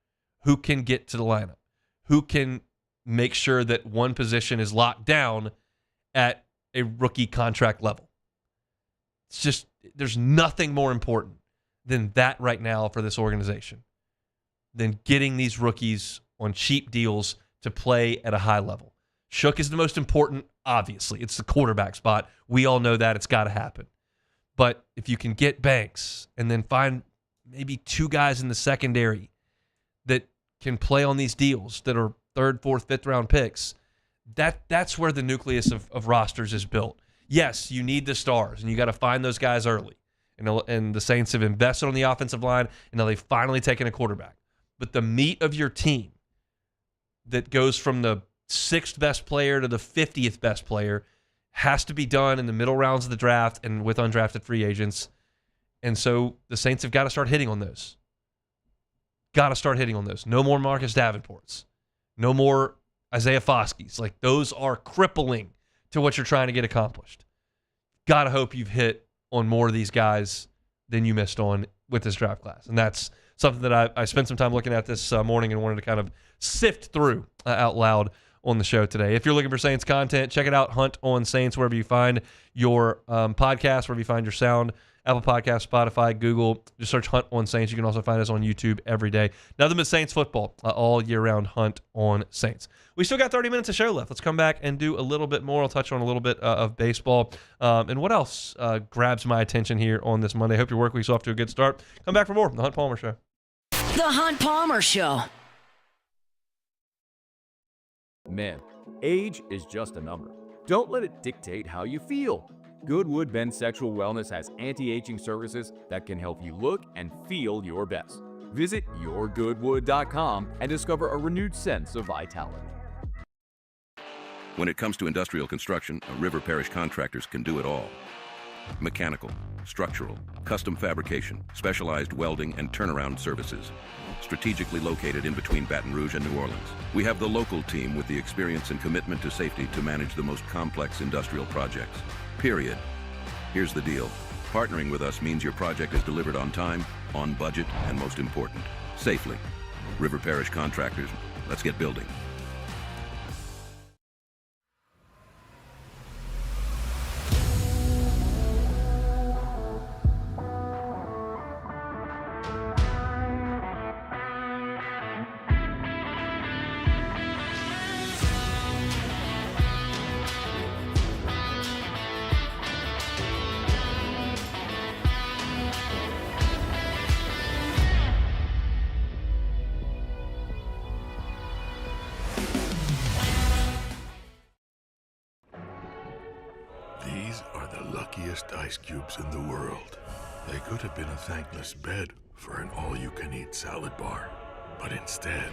Who can get to the lineup? Who can make sure that one position is locked down at a rookie contract level? It's just, there's nothing more important than that right now for this organization, than getting these rookies on cheap deals to play at a high level. Shook is the most important, obviously. It's the quarterback spot. We all know that. It's got to happen. But if you can get Banks and then find maybe 2 guys in the secondary that can play on these deals that are 3rd, 4th, 5th round picks, that's where the nucleus of rosters is built. Yes, you need the stars, and you got to find those guys early. And the Saints have invested on the offensive line, and now they've finally taken a quarterback. But the meat of your team that goes from the 6th best player to the 50th best player has to be done in the middle rounds of the draft and with undrafted free agents. And so the Saints have got to start hitting on those. Got to start hitting on those. No more Marcus Davenports. No more Isaiah Foskey's. Like, those are crippling to what you're trying to get accomplished. Got to hope you've hit on more of these guys than you missed on with this draft class. And that's something that I spent some time looking at this morning and wanted to kind of sift through out loud on the show today. If you're looking for Saints content, check it out, Hunt on Saints, wherever you find your podcast, wherever you find your sound, Apple Podcasts, Spotify, Google. Just search Hunt on Saints. You can also find us on YouTube every day. Nothing but Saints football all year round. Hunt on Saints. We still got 30 minutes of show left. Let's come back and do a little bit more. I'll touch on a little bit of baseball. And what else grabs my attention here on this Monday? Hope your work week's off to a good start. Come back for more. The Hunt Palmer Show. The Hunt Palmer Show. Man, age is just a number. Don't let it dictate how you feel. Goodwood Men's Sexual Wellness has anti-aging services that can help you look and feel your best. Visit yourgoodwood.com and discover a renewed sense of vitality. When it comes to industrial construction, River Parish Contractors can do it all. Mechanical, structural, custom fabrication, specialized welding, and turnaround services. Strategically located in between Baton Rouge and New Orleans, we have the local team with the experience and commitment to safety to manage the most complex industrial projects. Period. Here's the deal. Partnering with us means your project is delivered on time, on budget, and most important, safely. River Parish Contractors, let's get building. These are the luckiest ice cubes in the world. They could have been a thankless bed for an all-you-can-eat salad bar. But instead,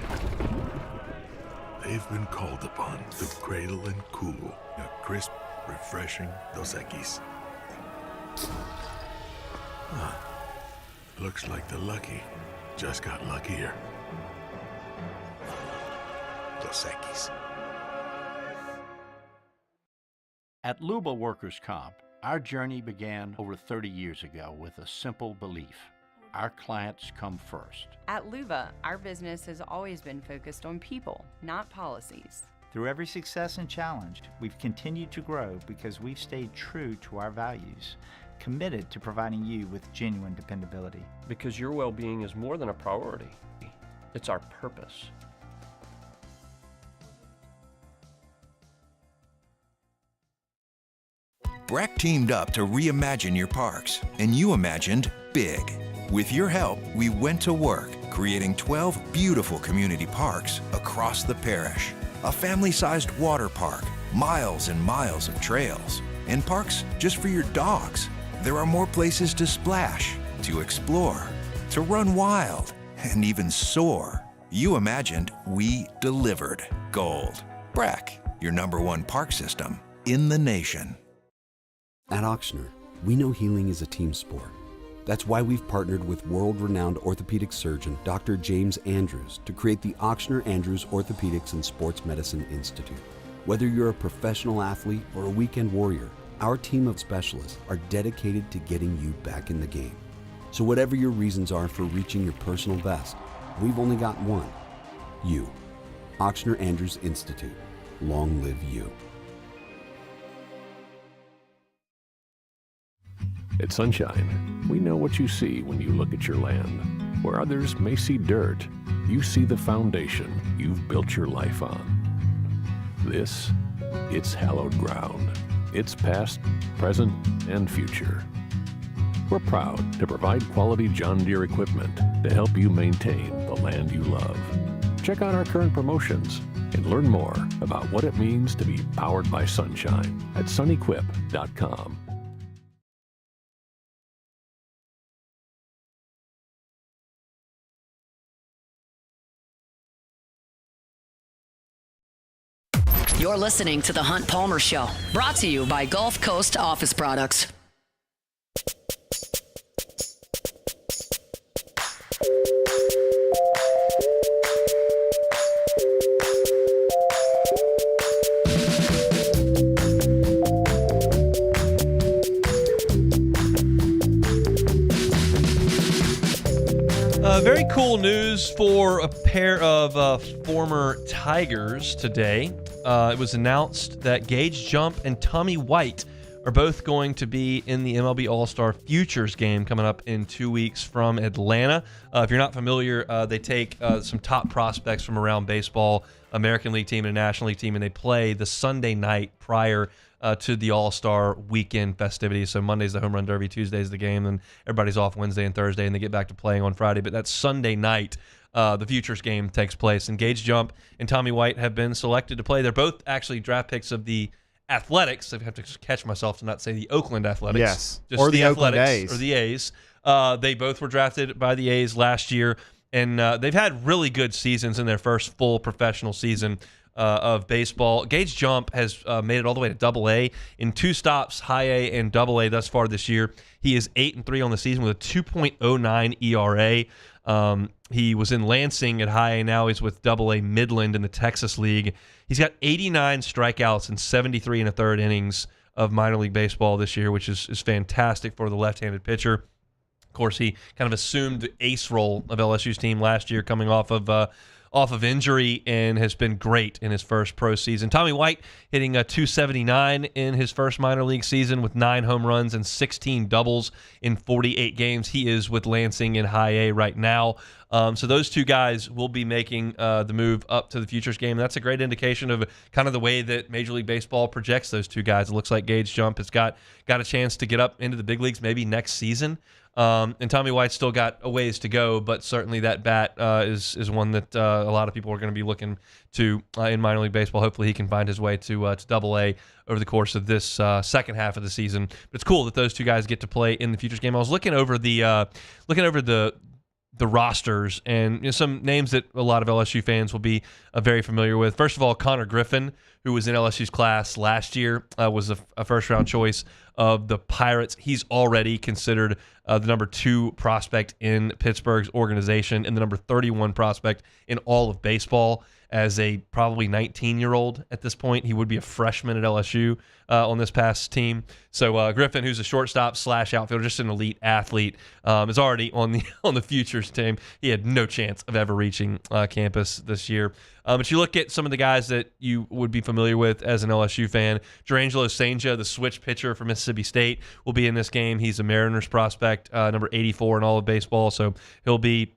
they've been called upon to cradle and cool a crisp, refreshing Dos Equis. Huh. Looks like the lucky just got luckier. Dos Equis. At Luba Workers' Comp, our journey began over 30 years ago with a simple belief. Our clients come first. At Luba, our business has always been focused on people, not policies. Through every success and challenge, we've continued to grow because we've stayed true to our values, committed to providing you with genuine dependability. Because your well-being is more than a priority. It's our purpose. Breck teamed up to reimagine your parks, and you imagined big. With your help, we went to work, creating 12 beautiful community parks across the parish. A family-sized water park, miles and miles of trails, and parks just for your dogs. There are more places to splash, to explore, to run wild, and even soar. You imagined, we delivered. Gold. Breck, your #1 park system in the nation. At Auctioner, we know healing is a team sport. That's why we've partnered with world-renowned orthopedic surgeon Dr. James Andrews to create the Auctioner Andrews Orthopedics and Sports Medicine Institute. Whether you're a professional athlete or a weekend warrior, our team of specialists are dedicated to getting you back in the game. So whatever your reasons are for reaching your personal best, we've only got one. You. Auctioner Andrews Institute. Long live you. At Sunshine, we know what you see when you look at your land. Where others may see dirt, you see the foundation you've built your life on. This, it's hallowed ground. It's past, present, and future. We're proud to provide quality John Deere equipment to help you maintain the land you love. Check out our current promotions and learn more about what it means to be powered by sunshine at sunequip.com. You're listening to The Hunt Palmer Show, brought to you by Gulf Coast Office Products. Very cool news for a pair of former Tigers today. It was announced that Gage Jump and Tommy White are both going to be in the MLB All-Star Futures game coming up in 2 weeks from Atlanta. If you're not familiar, they take some top prospects from around baseball, American League team and a National League team, and they play the Sunday night prior to the All-Star weekend festivities. So Monday's the home run derby, Tuesday's the game, and everybody's off Wednesday and Thursday, and they get back to playing on Friday. But that Sunday night, the Futures game takes place. And Gage Jump and Tommy White have been selected to play. They're both actually draft picks of the Athletics. I have to catch myself to not say the Oakland Athletics. Yes, just or the Oakland Athletics, A's. or the A's. They both were drafted by the A's last year, and they've had really good seasons in their first full professional season of baseball. Gage Jump has made it all the way to Double-A in 2 stops, High A and Double-A thus far this year. He is 8-3 on the season with a 2.09 ERA. He was in Lansing at High A. Now he's with Double-A Midland in the Texas League. He's got 89 strikeouts and 73 1/3 innings of minor league baseball this year, which is fantastic for the left-handed pitcher. Of course, he kind of assumed the ace role of LSU's team last year, coming off of injury, and has been great in his first pro season. Tommy White hitting a 279 in his first minor league season with 9 home runs and 16 doubles in 48 games. He is with Lansing in High A right now. So those two guys will be making the move up to the Futures game. That's a great indication of kind of the way that Major League Baseball projects those two guys. It looks like Gage Jump has got a chance to get up into the big leagues maybe next season. And Tommy White's still got a ways to go, but certainly that bat is one that a lot of people are going to be looking to in minor league baseball. Hopefully he can find his way to Double-A over the course of this second half of the season. But it's cool that those two guys get to play in the Futures game. I was looking over the the rosters and some names that a lot of LSU fans will be very familiar with. First of all, Connor Griffin, who was in LSU's class last year, was a first-round choice of the Pirates. He's already considered the number 2 prospect in Pittsburgh's organization and the number 31 prospect in all of baseball as a probably 19-year-old at this point. He would be a freshman at LSU on this past team. So Griffin, who's a shortstop / outfielder, just an elite athlete, is already on the futures team. He had no chance of ever reaching campus this year. But you look at some of the guys that you would be familiar with as an LSU fan. Jurangelo Sainja, the switch pitcher for Mississippi State, will be in this game. He's a Mariners prospect, number 84 in all of baseball, so he'll be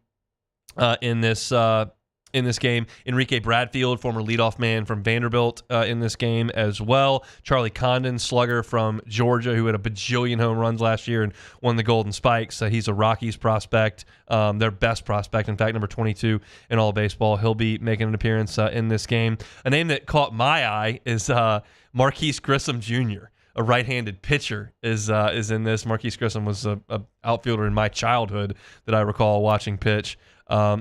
in this game. Enrique Bradfield, former leadoff man from Vanderbilt, in this game as well. Charlie Condon, slugger from Georgia, who had a bajillion home runs last year and won the Golden Spikes. He's a Rockies prospect, their best prospect, in fact, number 22 in all of baseball. He'll be making an appearance in this game. A name that caught my eye is Marquise Grissom Jr., a right-handed pitcher, is in this. Marquise Grissom was a outfielder in my childhood that I recall watching pitch.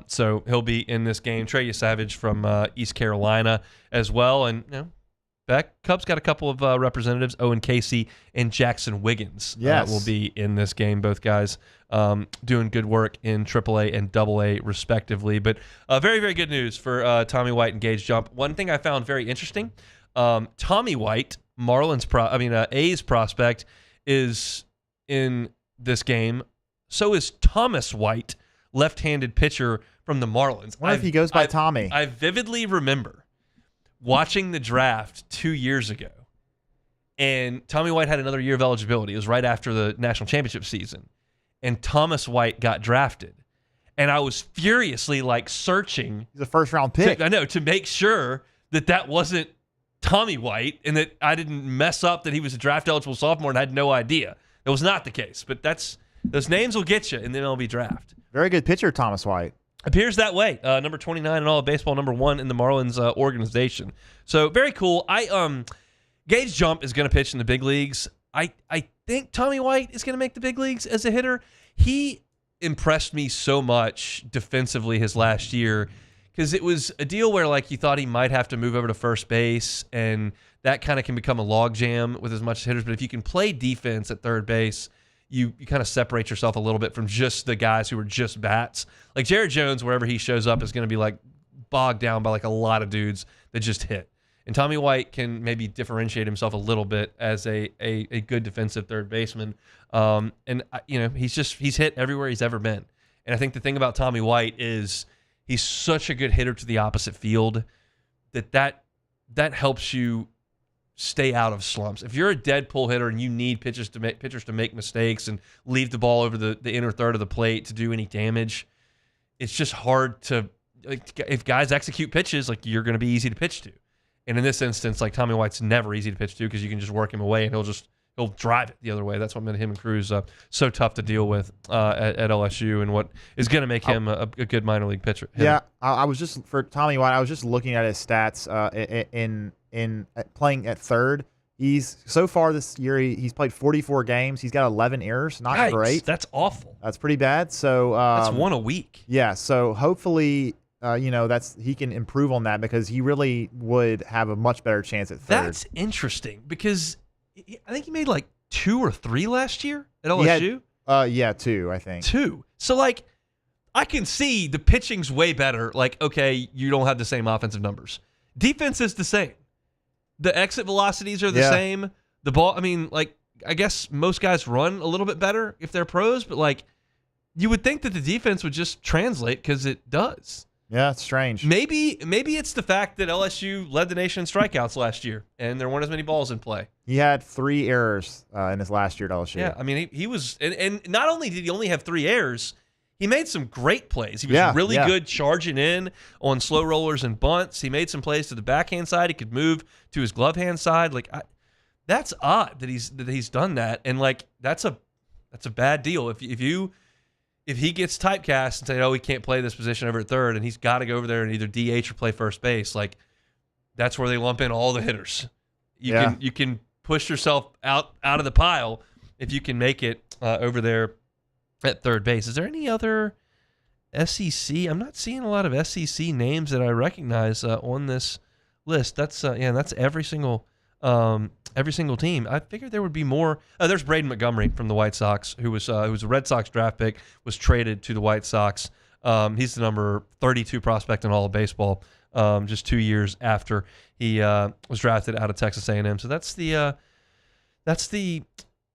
So he'll be in this game. Trey Savage from East Carolina as well. And Cubs got a couple of representatives, Owen Casey and Jackson Wiggins, will be in this game. Both guys doing good work in AAA and AA respectively. But very, very good news for Tommy White and Gage Jump. One thing I found very interesting, Tommy White, A's prospect, is in this game. So is Thomas White, left-handed pitcher from the Marlins. What if he goes by Tommy? I vividly remember watching the draft 2 years ago, and Tommy White had another year of eligibility. It was right after the national championship season, and Thomas White got drafted. And I was furiously searching. He's a first-round pick. To make sure that wasn't Tommy White and that I didn't mess up that he was a draft-eligible sophomore and I had no idea. That was not the case. But those names will get you in the MLB draft. Very good pitcher, Thomas White. Appears that way. Number 29 in all of baseball, number 1 in the Marlins organization. So very cool. Gage Jump is going to pitch in the big leagues. I think Tommy White is going to make the big leagues as a hitter. He impressed me so much defensively his last year because it was a deal where you thought he might have to move over to first base, and that kind of can become a logjam with as much hitters. But if you can play defense at third base, you kind of separate yourself a little bit from just the guys who are just bats. Like Jared Jones, wherever he shows up, is going to be bogged down by a lot of dudes that just hit. And Tommy White can maybe differentiate himself a little bit as a good defensive third baseman. He's hit everywhere he's ever been. And I think the thing about Tommy White is he's such a good hitter to the opposite field that helps you stay out of slumps. If you're a dead pull hitter and you need pitchers to make mistakes and leave the ball over the inner third of the plate to do any damage, it's just hard to if guys execute pitches, you're going to be easy to pitch to. And in this instance, Tommy White's never easy to pitch to because you can just work him away and he'll drive it the other way. That's what made him and Cruz so tough to deal with at LSU, and what is going to make him a good minor league pitcher. Yeah, I was just for Tommy White. I was just looking at his stats in playing at third. He's so far this year he's played 44 games. He's got 11 errors. Not Yikes, great. That's awful. That's pretty bad. So that's one a week. Yeah. So hopefully, he can improve on that because he really would have a much better chance at third. That's interesting because I think he made 2 or 3 last year at LSU. Yeah, 2, I think. 2. So I can see the pitching's way better. Okay, you don't have the same offensive numbers. Defense is the same. The exit velocities are the same. The ball, I guess most guys run a little bit better if they're pros, but you would think that the defense would just translate because it does. Yeah, it's strange. Maybe it's the fact that LSU led the nation in strikeouts last year, and there weren't as many balls in play. He had 3 errors in his last year at LSU. Yeah, he was, and not only did he only have 3 errors, he made some great plays. He was really good charging in on slow rollers and bunts. He made some plays to the backhand side. He could move to his glove hand side. That's odd that he's done that, and that's a bad deal. If he gets typecast and say, oh, he can't play this position over at third, and he's got to go over there and either DH or play first base, that's where they lump in all the hitters. You can push yourself out of the pile if you can make it over there at third base. Is there any other SEC. I'm not seeing a lot of SEC names that I recognize on this list. That's that's every single team. I figured there would be more. There's Braden Montgomery from the White Sox, who was a Red Sox draft pick, was traded to the White Sox. He's the number 32 prospect in all of baseball, just 2 years after he was drafted out of Texas A&M. So that's the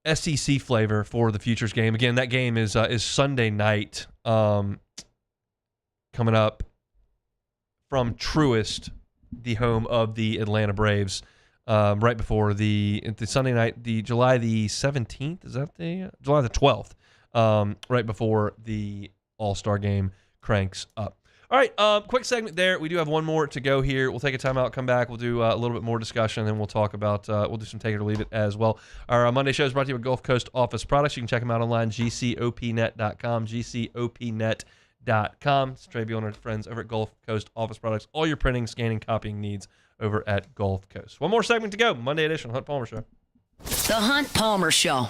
SEC flavor for the Futures game. Again, that game is Sunday night, coming up from Truist, the home of the Atlanta Braves, right before the Sunday night, the July the 17th. Is that the July the 12th? Right before the All-Star game cranks up. All right, quick segment there. We do have one more to go here. We'll take a timeout, come back. We'll do a little bit more discussion, and then we'll talk about, we'll do some take it or leave it as well. Our Monday show is brought to you by Gulf Coast Office Products. You can check them out online, gcopnet.com, gcopnet.com. It's Trey Beal and our friends over at Gulf Coast Office Products. All your printing, scanning, copying needs over at Gulf Coast. One more segment to go. Monday edition, Hunt Palmer Show. The Hunt Palmer Show.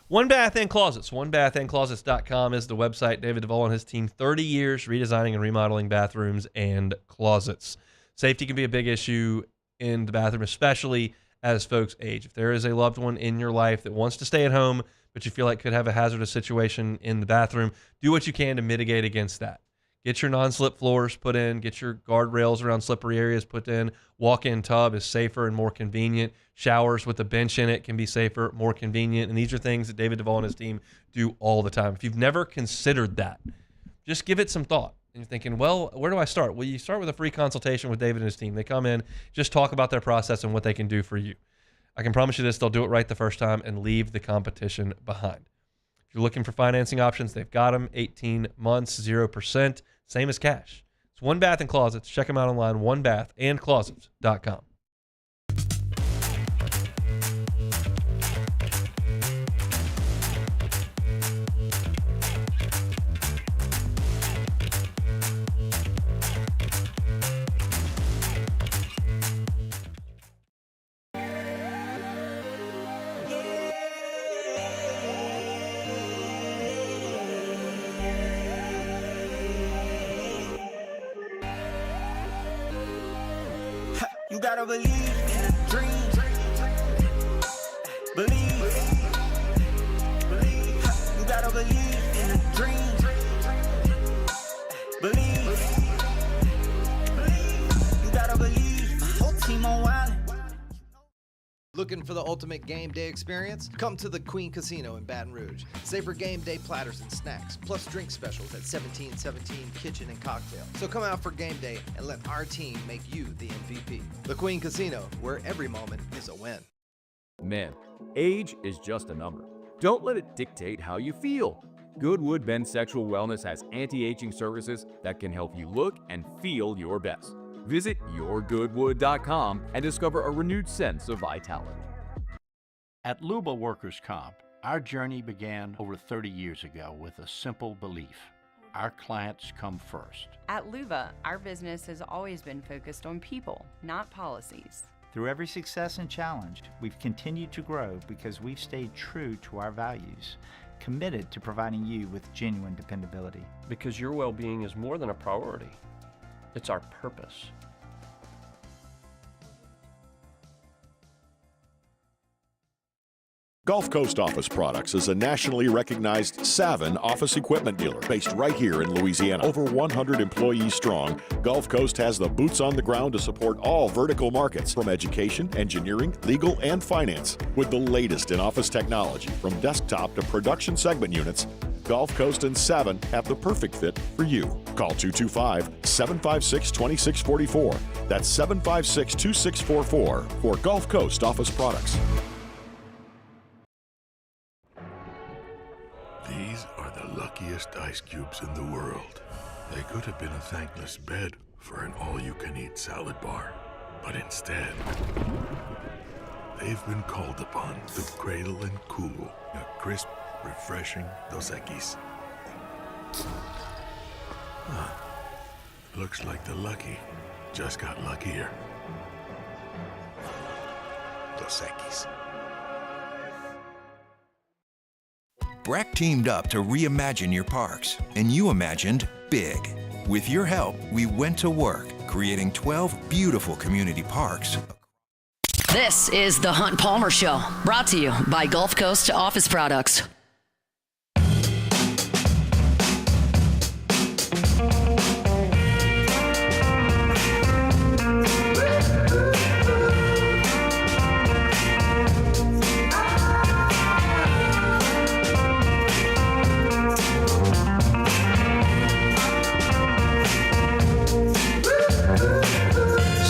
One Bath and Closets. OneBathAndClosets.com is the website. David Duvall and his team, 30 years redesigning and remodeling bathrooms and closets. Safety can be a big issue in the bathroom, especially as folks age. If there is a loved one in your life that wants to stay at home, but you feel like could have a hazardous situation in the bathroom, do what you can to mitigate against that. Get your non-slip floors put in. Get your guardrails around slippery areas put in. Walk-in tub is safer and more convenient. Showers with a bench in it can be safer, more convenient. And these are things that David Duvall and his team do all the time. If you've never considered that, just give it some thought. And you're thinking, well, where do I start? Well, you start with a free consultation with David and his team. They come in, just talk about their process and what they can do for you. I can promise you this, they'll do it right the first time and leave the competition behind. If you're looking for financing options, they've got them. 18 months, 0%, same as cash. It's One Bath and Closets. Check them out online, onebathandclosets.com. You gotta believe in a dream. Believe. You gotta believe in a dream. Believe. You gotta believe. My whole team on wild. Looking for the ultimate game day experience? Come to the Queen Casino in Baton Rouge. Savor game day platters and snacks, plus drink specials at 1717 Kitchen and Cocktail. So come out for game day and let our team make you the MVP. The Queen Casino, where every moment is a win. Men, age is just a number. Don't let it dictate how you feel. Goodwood Men's Sexual Wellness has anti-aging services that can help you look and feel your best. Visit yourgoodwood.com and discover a renewed sense of vitality. At Luba Workers' Comp, our journey began over 30 years ago with a simple belief. Our clients come first. At Luba, our business has always been focused on people, not policies. Through every success and challenge, we've continued to grow because we've stayed true to our values, committed to providing you with genuine dependability. Because your well-being is more than a priority. It's our purpose. Gulf Coast Office Products is a nationally recognized Savin office equipment dealer based right here in Louisiana. Over 100 employees strong, Gulf Coast has the boots on the ground to support all vertical markets from education, engineering, legal, and finance. With the latest in office technology from desktop to production segment units, Gulf Coast and Savin have the perfect fit for you. Call 225-756-2644. That's 756-2644 for Gulf Coast Office Products. These are the luckiest ice cubes in the world. They could have been a thankless bed for an all-you-can-eat salad bar. But instead, they've been called upon to cradle and cool a crisp, refreshing Dos Equis. Looks like the lucky just got luckier. Dos Equis. Breck teamed up to reimagine your parks, and you imagined big. With your help, we went to work, creating 12 beautiful community parks. This is the Hunt Palmer Show, brought to you by Gulf Coast Office Products.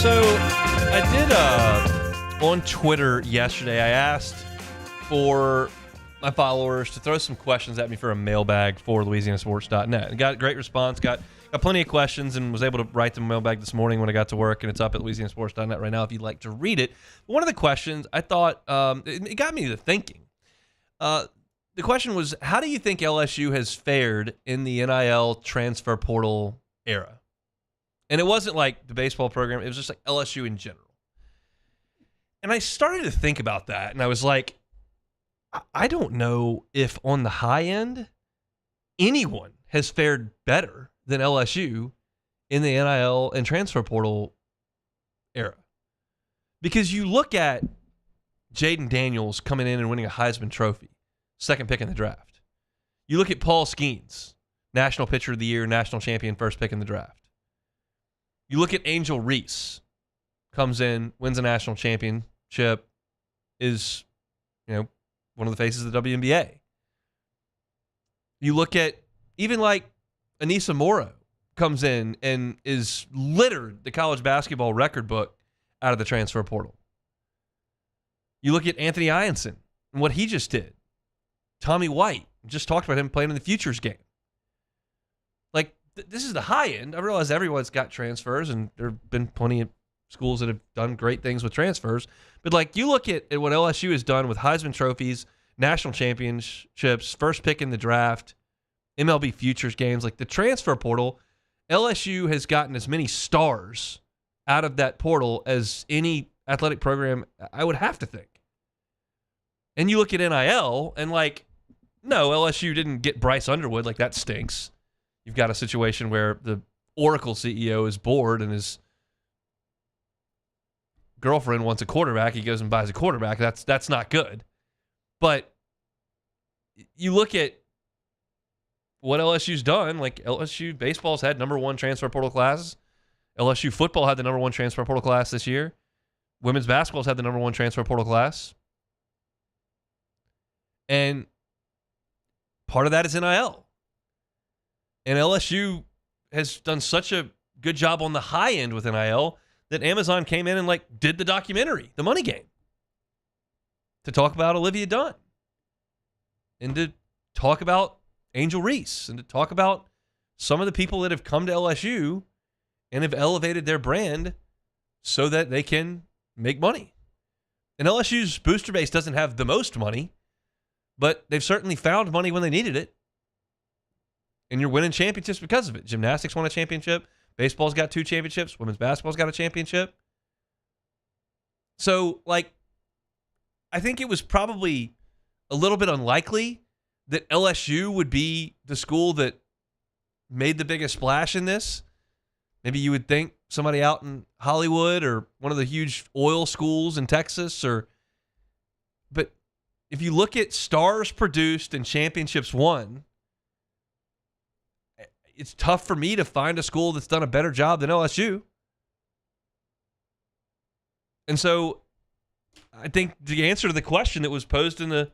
So I did on Twitter yesterday, I asked for my followers to throw some questions at me for a mailbag for LouisianaSports.net. And got a great response, got plenty of questions, and was able to write the mailbag this morning when I got to work, and it's up at LouisianaSports.net right now if you'd like to read it. But one of the questions I thought, it got me to thinking. The question was, how do you think LSU has fared in the NIL transfer portal era? And it wasn't like the baseball program. It was just like LSU in general. And I started to think about that, and I was like, I don't know if on the high end, anyone has fared better than LSU in the NIL and transfer portal era. Because you look at Jaden Daniels coming in and winning a Heisman Trophy, second pick in the draft. You look at Paul Skeens, National Pitcher of the Year, National Champion, first pick in the draft. You look at Angel Reese, comes in, wins a national championship, is, one of the faces of the WNBA. You look at even like Anissa Morrow comes in and is littered the college basketball record book out of the transfer portal. You look at Anthony Ianson and what he just did. Tommy White, just talked about him playing in the futures game. Like, this is the high end. I realize everyone's got transfers, and there have been plenty of schools that have done great things with transfers. But, like, you look at what LSU has done with Heisman trophies, national championships, first pick in the draft, MLB futures games, like the transfer portal, LSU has gotten as many stars out of that portal as any athletic program, I would have to think. And you look at NIL, and, like, no, LSU didn't get Bryce Underwood. Like, that stinks. You've got a situation where the Oracle CEO is bored and his girlfriend wants a quarterback. He goes and buys a quarterback. That's not good. But you look at what LSU's done. Like, LSU baseball's had number one transfer portal classes. LSU football had the number one transfer portal class this year. Women's basketball's had the number one transfer portal class. And part of that is NIL. And LSU has done such a good job on the high end with NIL that Amazon came in and, like, did the documentary, The Money Game, to talk about Olivia Dunn and to talk about Angel Reese and to talk about some of the people that have come to LSU and have elevated their brand so that they can make money. And LSU's booster base doesn't have the most money, but they've certainly found money when they needed it. And you're winning championships because of it. Gymnastics won a championship. Baseball's got 2 championships. Women's basketball's got a championship. So, like, I think it was probably a little bit unlikely that LSU would be the school that made the biggest splash in this. Maybe you would think somebody out in Hollywood or one of the huge oil schools in Texas. But if you look at stars produced and championships won, it's tough for me to find a school that's done a better job than LSU. And so I think the answer to the question that was posed in the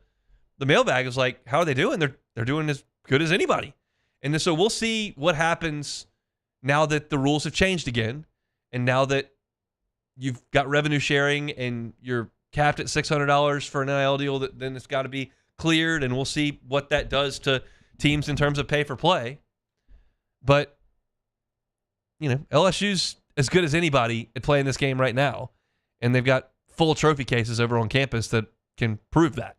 mailbag is like, how are they doing? They're doing as good as anybody. And so we'll see what happens now that the rules have changed again. And now that you've got revenue sharing and you're capped at $600 for an NIL deal, then it's got to be cleared. And we'll see what that does to teams in terms of pay for play. But, LSU's as good as anybody at playing this game right now. And they've got full trophy cases over on campus that can prove that.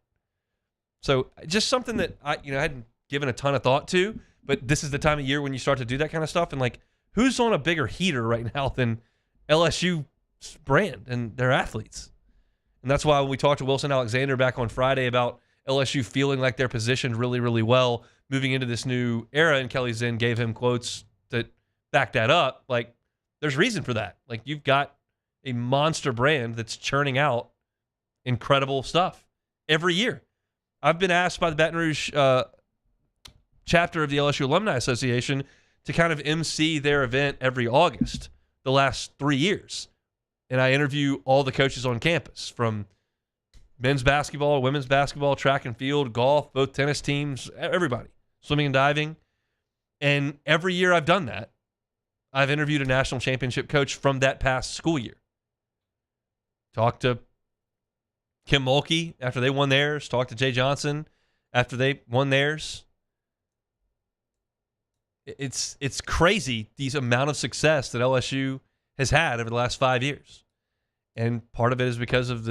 So just something that I hadn't given a ton of thought to, but this is the time of year when you start to do that kind of stuff. And, like, who's on a bigger heater right now than LSU's brand and their athletes? And that's why we talked to Wilson Alexander back on Friday about LSU feeling like they're positioned really, really well moving into this new era. And Kelly Zinn gave him quotes to back that up. Like, there's reason for that. Like, you've got a monster brand that's churning out incredible stuff every year. I've been asked by the Baton Rouge chapter of the LSU Alumni Association to kind of MC their event every August the last 3 years. And I interview all the coaches on campus, from men's basketball, women's basketball, track and field, golf, both tennis teams, everybody, swimming and diving. And every year I've done that, I've interviewed a national championship coach from that past school year. Talked to Kim Mulkey after they won theirs. Talked to Jay Johnson after they won theirs. It's crazy, these amount of success that LSU has had over the last 5 years. And part of it is because of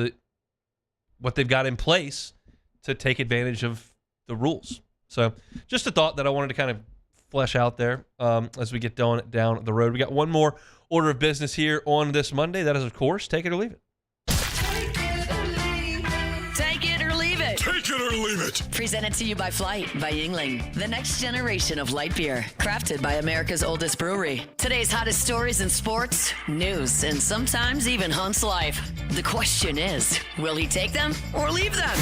what they've got in place to take advantage of the rules. So just a thought that I wanted to kind of flesh out there as we get down the road. We got one more order of business here on this Monday. That is, of course, take it or leave it. Take it or leave it. Take it or leave it. Presented to you by Flight by Yingling, the next generation of light beer, crafted by America's oldest brewery. Today's hottest stories in sports, news, and sometimes even Hunt's life. The question is, will he take them or leave them?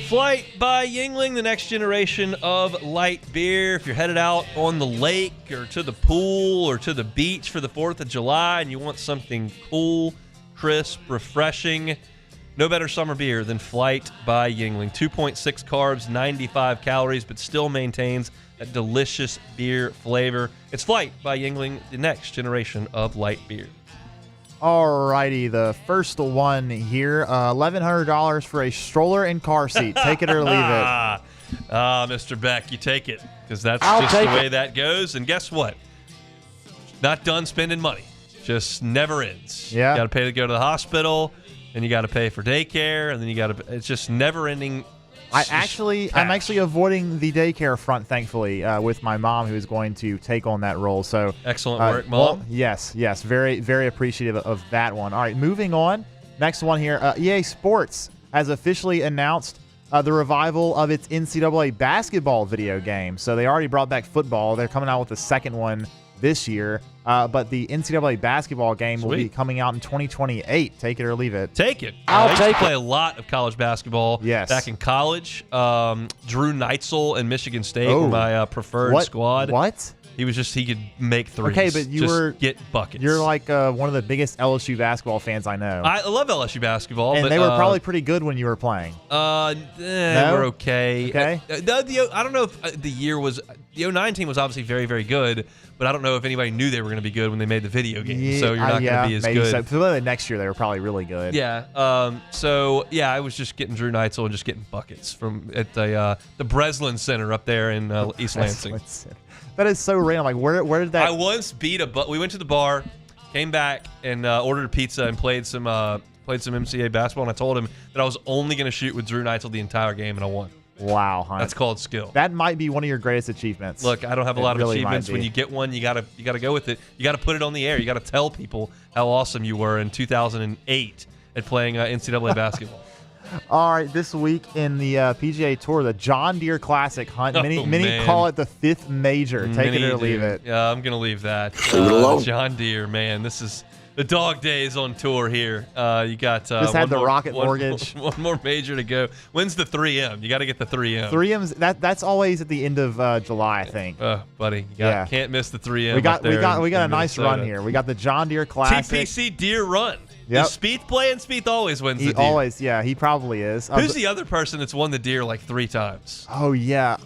Flight by Yingling, the next generation of light beer. If you're headed out on the lake or to the pool or to the beach for the 4th of July and you want something cool, crisp, refreshing, no better summer beer than Flight by Yingling. 2.6 carbs, 95 calories, but still maintains that delicious beer flavor. It's Flight by Yingling, the next generation of light beer. All righty, the first one here, $1,100 for a stroller and car seat. Take it or leave it. Mr. Beck, you take it, because that's just the way that goes. And guess what? Not done spending money. Just never ends. Yeah. You got to pay to go to the hospital, and you got to pay for daycare, and then you got to. It's just never ending. I'm actually avoiding the daycare front, thankfully, with my mom, who is going to take on that role. So excellent work, Mom. Well, yes, very, very appreciative of that one. All right, moving on. Next one here. EA Sports has officially announced the revival of its NCAA basketball video game. So they already brought back football. They're coming out with the second one this year. But the NCAA basketball game will be coming out in 2028. Take it or leave it. Take it. I'll I used take to play a lot of college basketball back in college. Drew Neitzel and Michigan State were my preferred squad. What? He could make threes. Okay, but you get buckets. You're like one of the biggest LSU basketball fans I know. I love LSU basketball. And but, they were probably pretty good when you were playing. No? We're okay. Okay. I don't know if the year was – the 09 team was obviously very, very good, but I don't know if anybody knew they were going to be good when they made the video game. So you're not going to be as maybe good. So the next year they were probably really good. Yeah. I was just getting Drew Neitzel and just getting buckets at the Breslin Center up there in East Lansing. That is so random. Like, where did that? I once beat we went to the bar, came back, and ordered a pizza and played some MCA basketball. And I told him that I was only going to shoot with Drew Neitzel the entire game, and I won. Wow, Hunt. That's called skill. That might be one of your greatest achievements. Look, I don't have a lot of achievements. When you get one, you gotta go with it. You gotta put it on the air. You gotta tell people how awesome you were in 2008 at playing NCAA basketball. All right, this week in the PGA Tour, the John Deere Classic, Hunt. Many call it the fifth major. Take it or leave it. Yeah, I'm gonna leave that. Leave it alone. John Deere, man, this is the dog days on tour here. You got just had the Rocket Mortgage. One more major to go. When's the 3M? You got to get the 3M. 3M's that's always at the end of July, I think. Buddy, can't miss the 3M. We got a nice Minnesota. run here. We got the John Deere Classic. TPC Deere Run. Yep. Is Spieth playing? Spieth always wins the Deere. Always, yeah, he probably is. Who's the other person that's won the Deere like 3 times? Oh yeah.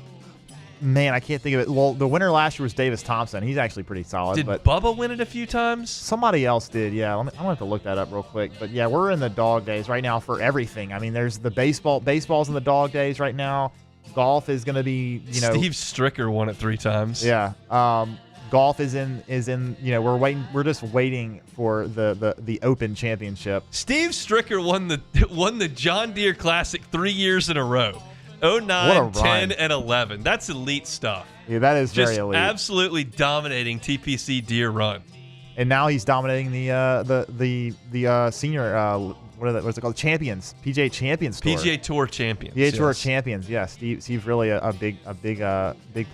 Man, I can't think of it. Well, the winner last year was Davis Thompson. He's actually pretty solid. Did but Bubba win it a few times? Somebody else did, yeah. I'm going to have to look that up real quick. But, yeah, we're in the dog days right now for everything. I mean, there's the baseball's in the dog days right now. Golf is going to be, Steve Stricker won it 3 times. Yeah. Golf is in, we're just waiting for the Open Championship. Steve Stricker won the John Deere Classic 3 years in a row. 09, 10, and 11. That's elite stuff. Yeah, that is just very elite. Absolutely dominating TPC Deere Run. And now he's dominating the senior what's it called? Champions, PGA Champions Tour. PGA Tour Champions. PGA Tour Champions. Yes, Steve's really a big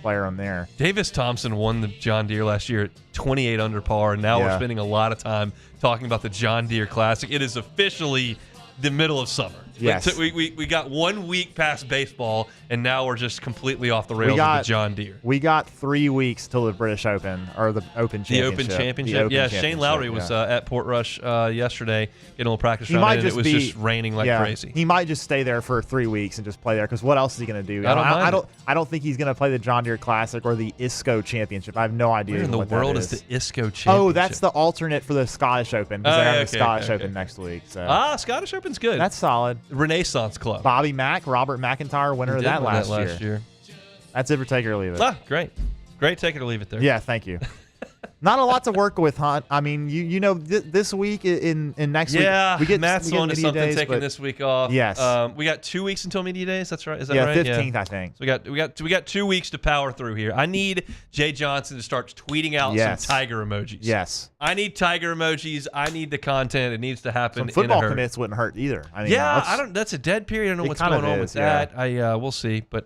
player on there. Davis Thompson won the John Deere last year at 28 under par, and now we're spending a lot of time talking about the John Deere Classic. It is officially the middle of summer. Yes. We got 1 week past baseball, and now we're just completely off the rails with the John Deere. We got 3 weeks till the British Open, or the Open Championship. The Open Championship. Shane Lowry was at Portrush yesterday getting a little practice round, and it was just raining like crazy. He might just stay there for 3 weeks and just play there, because what else is he going to do? I don't think he's going to play the John Deere Classic or the ISCO Championship. I have no idea. Where in the world is the ISCO Championship? Oh, that's the alternate for the Scottish Open, because they're having the Scottish Open next week. So. Scottish Open's good. That's solid. Renaissance Club. Bobby Mack, Robert McIntyre, winner of that last year. That's it for take it or leave it. Great take it or leave it there. Yeah, thank you. Not a lot to work with, Hunt. I mean, this week in next week. Yeah, we get Matt's on to something days, taking this week off. Yes. We got 2 weeks until media days. That's right. Is that right? 15th, I think. So we got 2 weeks to power through here. I need Jay Johnson to start tweeting out some tiger emojis. Yes. I need tiger emojis. I need the content. It needs to happen. Some football commits wouldn't hurt either. I mean, I don't. That's a dead period. I don't know what's going on with that. We'll see. But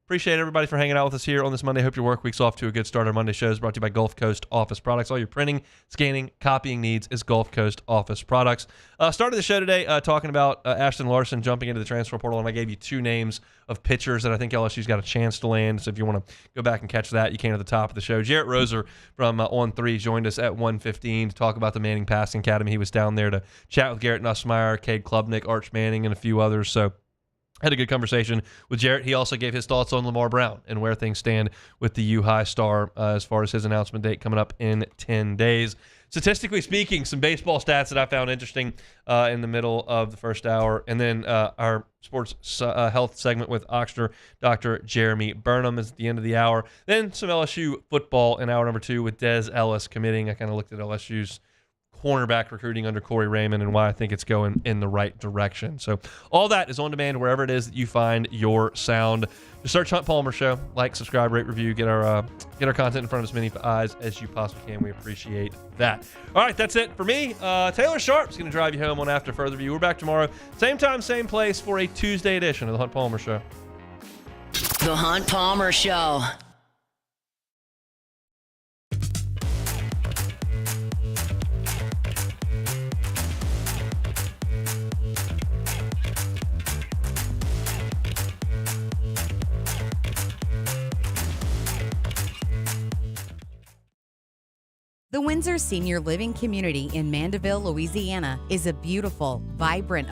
appreciate everybody for hanging out with us here on this Monday. Hope your work week's off to a good start. Our Monday show is brought to you by Gulf Coast Office Products. All your printing, scanning, copying needs is Gulf Coast Office Products. Started the show today talking about Ashton Larson jumping into the transfer portal, and I gave you 2 names of pitchers that I think LSU's got a chance to land. So if you want to go back and catch that, you can at the top of the show. Jarrett Roser from On 3 joined us at 1:15 to talk about the Manning Passing Academy. He was down there to chat with Garrett Nussmeier, Cade Klubnik, Arch Manning, and a few others. So had a good conversation with Jarrett. He also gave his thoughts on Lamar Brown and where things stand with the U-High star as far as his announcement date coming up in 10 days. Statistically speaking, some baseball stats that I found interesting in the middle of the first hour. And then our sports health segment with Oxner, Dr. Jeremy Burnham is at the end of the hour. Then some LSU football in hour number 2 with Des Ellis committing. I kind of looked at LSU's cornerback recruiting under Corey Raymond and why I think it's going in the right direction. So all that is on demand wherever it is that you find your sound. Just search Hunt Palmer Show. Like, subscribe, rate, review. Get our content in front of as many eyes as you possibly can. We appreciate that. All right, that's it for me. Taylor Sharp's going to drive you home on After Further View. We're back tomorrow, same time, same place for a Tuesday edition of the Hunt Palmer Show. The Hunt Palmer Show. The Windsor Senior Living Community in Mandeville, Louisiana is a beautiful, vibrant